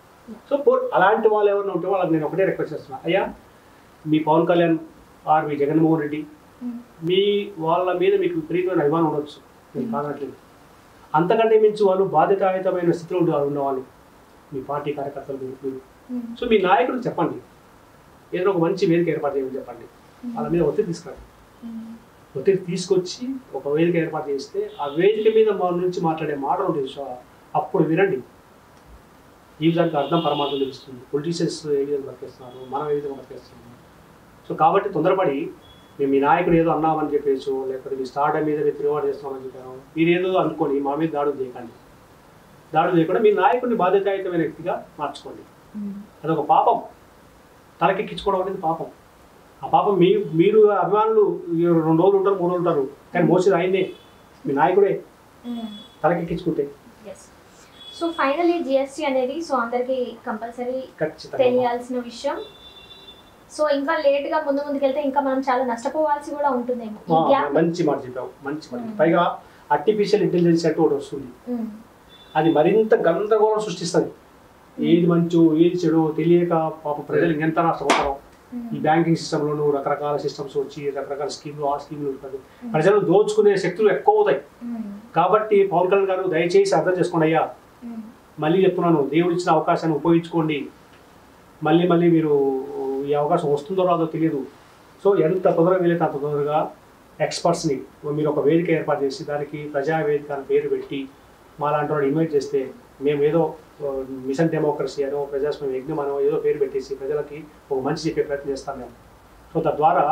సో అలాంటి వాళ్ళు ఎవరైనా ఉంటే వాళ్ళకి నేను ఒకటే రిక్వెస్ట్ చేస్తున్నా, అయ్యా మీ పవన్ కళ్యాణ్ ఆర్ మీ జగన్మోహన్ రెడ్డి మీ వాళ్ళ మీద మీకు విపరీతమైన అభిమానం ఉండొచ్చు, నేను కాదనట్లేదు. అంతకంటే మించి వాళ్ళు బాధ్యతాయుతమైన స్థితిలో ఉన్నవాళ్ళు మీ పార్టీ కార్యకర్తలు మీరు. సో మీ నాయకుడికి చెప్పండి, ఏదైనా ఒక మంచి వేదిక ఏర్పాటు చేయమని చెప్పండి. వాళ్ళ మీద ఒత్తిడి తీసుకురండి. ఒత్తిడి తీసుకొచ్చి ఒక వేదిక ఏర్పాటు చేస్తే ఆ వేదిక మీద మన నుంచి మాట్లాడే మాటలు ఉంటుంది, అప్పుడు వినండి. జీవితానికి అర్థం పరమార్థం తెలుస్తుంది. పొలిటీషియన్స్ ఏ విధంగా బతికేస్తున్నారు, మనం ఏ విధంగా బతికేస్తున్నాము. సో కాబట్టి తొందరపడి మేము మీ నాయకుడు ఏదో అన్నామని చెప్పేసి లేకపోతే మీ స్టార్డమ్ మీద మీరు తిరుగుబాటు చేస్తామని చెప్పాను మీరు ఏదో అనుకోని మా మీద దాడులు చేయకండి. దాడులు చేయకుండా మీ నాయకుడిని బాధ్యతాయుతమైన వ్యక్తిగా మార్చుకోండి. అదొక పాపం, తలకెక్కించుకోవడం అనేది పాపం. ఆ పాపం మీరు అభిమానులు 2 రోజులు ఉంటారు, 3 రోజులు ఉంటారు, కానీ మోసేది ఆయనే, మీ నాయకుడే. తలకెక్కించుకుంటే సో ఫైనలీ జిఎస్టీ అనేది సో అందరికి కంపల్సరీ తెలియాల్సిన విషయం. సో ఇంకా లేట్ గా ముందుకెళ్తే ఇంకా మనం చాలా నష్టపోవాల్సి కూడా ఉంటుందేమో. మంచి మాట చెప్పావు, మంచి మాట. పైగా ఆర్టిఫిషియల్ ఇంటెలిజెన్స్ అంటే ఒకటి వస్తుంది, అది మరింత గందరగోళం సృష్టిస్తుంది. ఏది మంచో ఏది చెడో తెలియక పాప ప్రజలు ఎంత నష్టపోతారో. ఈ బ్యాంకింగ్ సిస్టంలోనూ రకరకాల సిస్టమ్స్ వచ్చి రకరకాల స్కీమ్లు ఆ స్కీమ్లు ఉంటుంది, ప్రజలు దోచుకునే శక్తులు ఎక్కువ అవుతాయి. కాబట్టి పవన్ కళ్యాణ్ గారు దయచేసి అర్థం చేసుకోండి అయ్యా, మళ్ళీ చెప్తున్నాను, దేవుడు ఇచ్చిన అవకాశాన్ని ఉపయోగించుకోండి. మళ్ళీ మీరు ఈ అవకాశం వస్తుందో రాదో తెలియదు. సో ఎంత తొందరగా వీలైతే అంత తొందరగా ఎక్స్పర్ట్స్ని మీరు ఒక వేదిక ఏర్పాటు చేసి దానికి ప్రజావేదిక అని పేరు పెట్టి మాలాంటి వాళ్ళు ఇన్వైట్ చేస్తే మేము ఏదో మిషన్ డెమోక్రసీ అనో ప్రజాస్వామ్య యజ్ఞం అనో ఏదో పేరు పెట్టేసి ప్రజలకి ఒక మంచి చెప్పే ప్రయత్నం చేస్తాం మేము. సో తద్వారా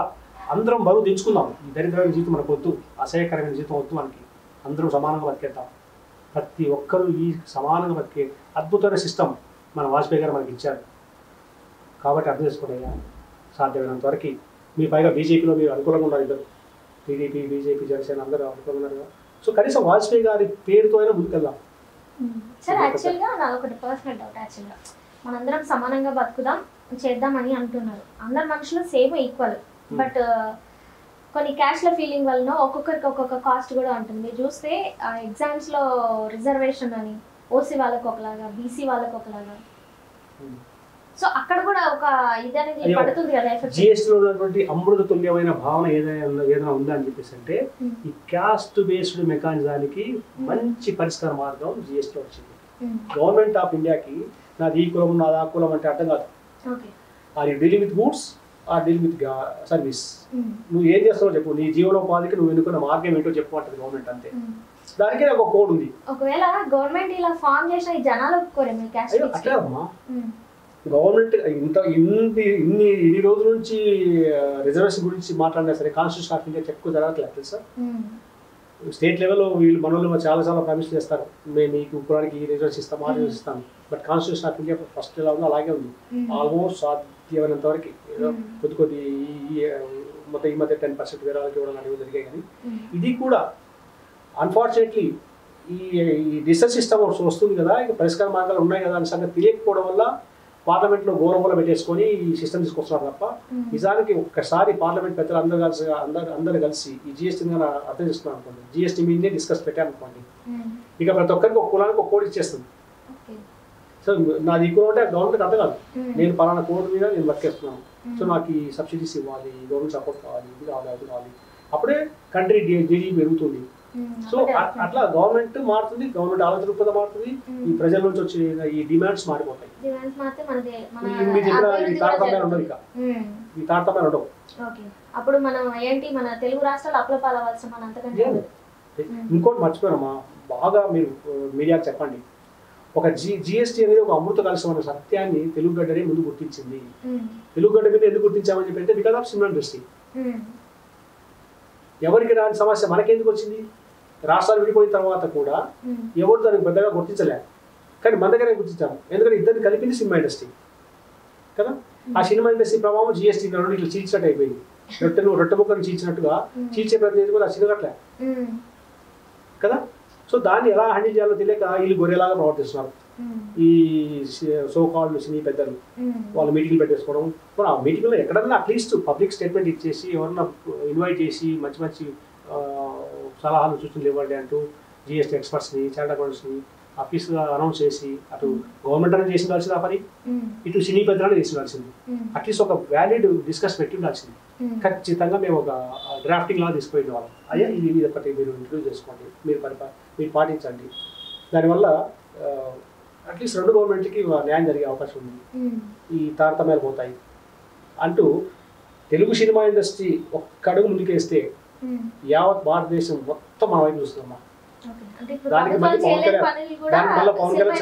అందరం బరువు దించుకుందాం. ఈ దరిద్రమైన జీవితం మనకు వద్దు, అసహ్యకరమైన జీవితం వద్దు మనకి. అందరం సమానంగా బతికేద్దాం. ప్రతి ఒక్కరూ ఈ సమానంగా బతికే అద్భుతమైన సిస్టమ్ మన వాజ్పేయి గారు మనకి ఇచ్చారు. కాబట్టి అర్థం చేసుకోండి, సాధ్యమైనంత వరకు. మీ పైగా బీజేపీలో మీరు అనుకూలంగా ఉన్నారు, ఇద్దరు టీడీపీ బీజేపీ జనసేన అందరూ అనుకూలంగా ఉన్నారు కదా. సో కనీసం వాజ్పేయి గారి పేరుతో అయినా ముందుకెళ్దాం. సార్ యాక్చువల్గా నాది ఒకటి పర్సనల్ డౌట్. యాక్చువల్గా మనందరం సమానంగా బతుకుదాం చేద్దామని అంటున్నారు. అందరు మనుషులు సేమ్ ఈక్వల్, బట్ కొన్ని క్యాష్ల ఫీలింగ్ వలన ఒక్కొక్కరికి ఒక్కొక్క కాస్ట్ కూడా ఉంటుంది. మీరు చూస్తే ఎగ్జామ్స్లో రిజర్వేషన్ అని ఓసీ వాళ్ళకి ఒకలాగా, బీసీ వాళ్ళకి ఒకలాగా. సో అక్కడ కూడా ఒక ఇది అనేది పడుతుంది కదా. జిఎస్టీలో ఉన్నటువంటి అమృత తుల్యమైన భావన ఏదైనా ఉందా అని చెప్పేసి అంటే ఈ క్యాస్ట్ బేస్డ్ మెకానిజానికి మంచి పరిష్కార మార్గం జిఎస్టీ వచ్చింది. గవర్నమెంట్ ఆఫ్ ఇండియాకి నాది ఈ కులం నాది ఆ కులం అంటే అర్థం కాదు. Are you dealing with goods or dealing with service. నువ్వు ఏం చేస్తావో చెప్పు, నీ జీవనోపాధికి నువ్వు ఎన్నుకున్న మార్గం ఏంటో చెప్పు అంటది గవర్నమెంట్, అంతే. దానికి ఒక కోడ్ ఉంది. ఒకవేళ గవర్నమెంట్ ఇలా ఫామ్ చేసిన జనాలు ఒప్పుకోరేమో క్యాస్ట్. అట్లా అమ్మా, గవర్నమెంట్ ఇన్ని రోజుల నుంచి రిజర్వేషన్ గురించి మాట్లాడినా సరే కాన్స్టిట్యూషన్ ఆఫ్ ఇండియా చెక్కు జరగట్లేదు తెలుసా. స్టేట్ లెవెల్లో వీళ్ళు మనోళ్ళు చాలా చాలా ప్రామిస్ చేస్తారు, మేము మీకు కులానికి ఈ రిజర్వ్స్ ఇస్తాం ఆ రిజర్వ్స్ ఇస్తాం. But constitution of India first ఎలా ఉందో అలాగే ఉంది. ఆల్మోస్ట్ సాధ్యమైనంత వరకు ఏదో కొద్ది మొత్తం ఈ మధ్య 10% వేరాలకి ఇవ్వడం అనేవి జరిగాయి. కానీ ఇది కూడా అన్ఫార్చునేట్లీ ఈ రీసెర్చ్ సిస్టమ్ వస్తుంది కదా, ఇక పరిష్కార మార్గాలు ఉన్నాయి కదా అనే సంగతి తెలియకపోవడం వల్ల పార్లమెంట్లో గౌరవంలో పెట్టేసుకొని ఈ సిస్టమ్ తీసుకొస్తున్నారు తప్ప నిజానికి ఒక్కసారి పార్లమెంట్ పెద్దలు అందరూ కలిసి ఈ జిఎస్టీ అర్థం చేస్తున్నారు అనుకోండి, జిఎస్టీ మీదనే డిస్కస్ పెట్టారనుకోండి, ఇక ప్రతి ఒక్కరికి ఒక కులానికి ఒక కోడ్ ఇచ్చేస్తుంది. సో నాది ఈ కోడ్ అంటే గవర్నమెంట్ అర్థం కాదు, నేను పలానా కోడ్ మీద నేను వర్క్ చేస్తున్నాను, సో నాకు ఈ సబ్సిడీస్ ఇవ్వాలి, గవర్నమెంట్ సపోర్ట్ కావాలి, ఇది కావాలి అది కావాలి, అప్పుడే కంట్రీ జీడీ పెరుగుతుంది. సో అట్లా గవర్నమెంట్ మారుతుంది, గవర్నమెంట్ ఆలోచన దృక్పథం మారుతుంది, ఈ ప్రజల నుంచి వచ్చే ఈ డిమాండ్స్ మారిపోతాయి. మీరు చెప్పిన ఈ తారతమ్యాలు ఉండవు, ఇక ఈ తారతమ్యాలు ఉండవు. అప్పుడు మనం ఏంటి మన తెలుగు రాష్ట్రాలు అప్లపాలవలసిన మన అంతకంటే. ఇంకోటి మర్చిపోయామా, బాగా మీరు మీడియాకి చెప్పండి, ఒక జిఎస్టీ అనేది ఒక అమృత కలశం అనే సత్యాన్ని తెలుగు గడ్డనే ముందు గుర్తించింది. తెలుగు గడ్డ మీద ఎందుకు గుర్తించామని చెప్పి అంటే బికాస్ ఆఫ్ సినిమా ఇండస్ట్రీ. ఎవరికి రాని సమస్య మనకెందుకు వచ్చింది? రాష్ట్రాలు విడిపోయిన తర్వాత కూడా ఎవరు దానికి పెద్దగా గుర్తించలే, కానీ మన దగ్గర గుర్తించాము. ఎందుకంటే ఇద్దరిని కలిపింది సినిమా ఇండస్ట్రీ కదా. ఆ సినిమా ఇండస్ట్రీ ప్రభావం జిఎస్టీ రెండు ఇట్లా చీల్చినట్టు అయిపోయింది. రొట్టె ముక్కను చీల్చినట్టుగా చీల్చే ప్రతి కూడా చిన్నగట్లే కదా. సో దాన్ని ఎలా హ్యాండిల్ చేయాలో తెలియక వీళ్ళు గొర్రెలాగా ప్రవర్తిస్తున్నారు ఈ సో కాల్డ్ సినీ పెద్దలు. వాళ్ళు మీటింగ్లు పెట్టేసుకోవడం, ఆ మీటింగ్లో ఎక్కడన్నా అట్లీస్ట్ పబ్లిక్ స్టేట్మెంట్ ఇచ్చేసి ఎవరన్నా ఇన్వైట్ చేసి మంచి మంచి సలహాలు సూచనలు ఇవ్వండి అంటూ జిఎస్టీ ఎక్స్పర్ట్స్ని చార్ట్ అకౌంట్స్ని ఆఫీస్గా అనౌన్స్ చేసి అటు గవర్నమెంట్ అనేది చేసి ఉండాల్సింది ఆ పని, ఇటు సినీ పెద్దలను చేసి ఉండాల్సింది. అట్లీస్ట్ ఒక వ్యాలిడ్ డిస్కస్ పెట్టి ఉండాల్సింది. ఖచ్చితంగా మేము ఒక డ్రాఫ్టింగ్ లాగా తీసుకుపోయిన వాళ్ళం. అయ్యా ఇది ఒకటి మీరు ఇంట్రడ్యూస్ చేసుకోండి, మీరు పాటించండి, దానివల్ల అట్లీస్ట్ రెండు గవర్నమెంట్కి న్యాయం జరిగే అవకాశం ఉంది, ఈ తారతమ్యాలు పోతాయి అంటూ తెలుగు సినిమా ఇండస్ట్రీ ఒక్క అడుగు ముందుకేస్తే యావత్ భారతదేశం మొత్తం మన వైపు చూస్తుందమ్మా. దానికి మళ్ళీ పవన్ కళ్యాణ్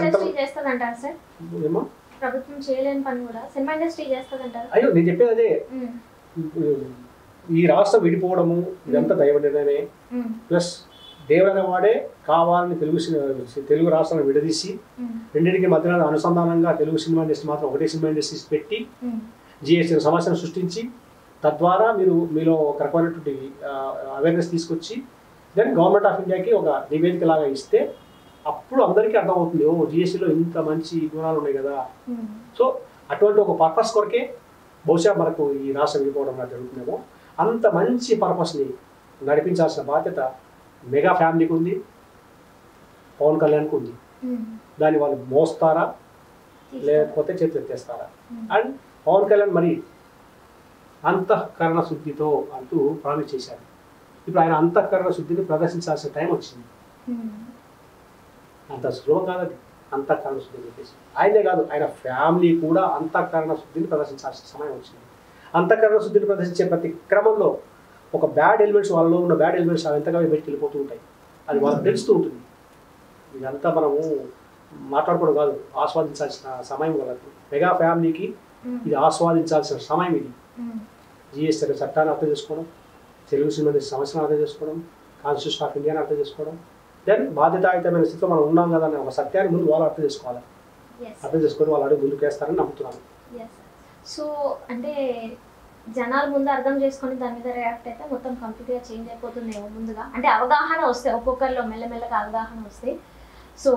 అయ్యో నేను చెప్పేది అదే, ఈ రాష్ట్రం విడిపోవడము ఇదంతా దైవ నిర్ణయమే. ప్లస్ దేవుడు అనేవాడే కావాలని తెలుగు రాష్ట్రాలను విడదీసి రెండింటికి మధ్యలో అనుసంధానంగా తెలుగు సినిమా ఇండస్ట్రీ మాత్రం ఒకటే సినిమా ఇండస్ట్రీ పెట్టి జిఎస్టీ సమస్యను సృష్టించి తద్వారా మీలో ఒక రకమైనటువంటి అవేర్నెస్ తీసుకొచ్చి దెన్ గవర్నమెంట్ ఆఫ్ ఇండియాకి ఒక నివేదిక లాగా ఇస్తే అప్పుడు అందరికీ అర్థమవుతుంది, ఓ జిఎస్టీలో ఇంత మంచి గుణాలు ఉన్నాయి కదా. సో అటువంటి ఒక పర్పస్ కొరకే బహుశా మనకు ఈ రాష్ట్రం విడిపోవడం జరుగుతుందేమో. అంత మంచి పర్పస్ని నడిపించాల్సిన బాధ్యత మెగా ఫ్యామిలీకి ఉంది, పవన్ కళ్యాణ్కి ఉంది. దాన్ని వాళ్ళు మోస్తారా లేకపోతే చేతులు ఎత్తేస్తారా? అండ్ పవన్ కళ్యాణ్ మరి అంతఃకరణ శుద్ధితో అంటూ ప్రామిస్ చేశారు. ఇప్పుడు ఆయన అంతఃకరణ శుద్ధిని ప్రదర్శించాల్సిన టైం వచ్చింది. అంత సులభం కాదు అది అంతఃకరణ శుద్ధిని చెప్పేసి. ఆయనే కాదు, ఆయన ఫ్యామిలీ కూడా అంతఃకరణ శుద్ధిని ప్రదర్శించాల్సిన సమయం వచ్చింది. అంతఃకరణ శుద్ధిని ప్రదర్శించే ప్రతి క్రమంలో ఒక బ్యాడ్ ఎలిమెంట్స్, వాళ్ళలో ఉన్న బ్యాడ్ ఎలిమెంట్స్ ఎంతగా బయటకు వెళ్ళిపోతూ ఉంటాయి, అది వాళ్ళకి తెలుస్తూ ఉంటుంది. ఇదంతా మనము మాట్లాడుకోవడం కాదు, ఆస్వాదించాల్సిన సమయం వాళ్ళకి. మెగా ఫ్యామిలీకి ఇది ఆస్వాదించాల్సిన సమయం. ఇది జిఎస్టీ చట్టాన్ని అర్థం చేసుకోవడం, తెలుగు సినిమా సమస్యను అర్థం చేసుకోవడం, కాన్స్టిట్యూషన్ ఆఫ్ ఇండియాని అర్థం చేసుకోవడం, దెన్ బాధ్యతాయుతమైన స్థితిలో మనం ఉన్నాం కదా అనే ఒక సత్యాన్ని ముందు వాళ్ళు అర్థం చేసుకోవాలి. అర్థం చేసుకొని వాళ్ళు అడుగు ముందుకు వేస్తారని నమ్ముతున్నాను. సో అంటే జనాలు ముందు అర్థం చేసుకొని దాని మీద రియాక్ట్ అయితే మొత్తం కంప్లీట్గా చేంజ్ అయిపోతుందేమో. ముందుగా అంటే అవగాహన వస్తే, ఒక్కొక్కరిలో మెల్లమెల్లగా అవగాహన వస్తే, సో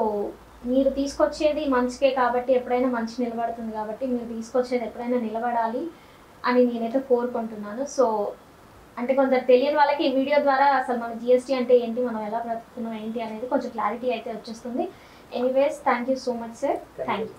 మీరు తీసుకొచ్చేది మంచికే కాబట్టి ఎప్పుడైనా మంచి నిలబడుతుంది కాబట్టి మీరు తీసుకొచ్చేది ఎప్పుడైనా నిలబడాలి అని నేనైతే కోరుకుంటున్నాను. సో అంటే కొందరు తెలియని వాళ్ళకి ఈ వీడియో ద్వారా అసలు మన జిఎస్టీ అంటే ఏంటి, మనం ఎలా బ్రతుకుతున్నాం ఏంటి అనేది కొంచెం క్లారిటీ అయితే వచ్చేస్తుంది. Anyways, thank you so much sir. Thank you.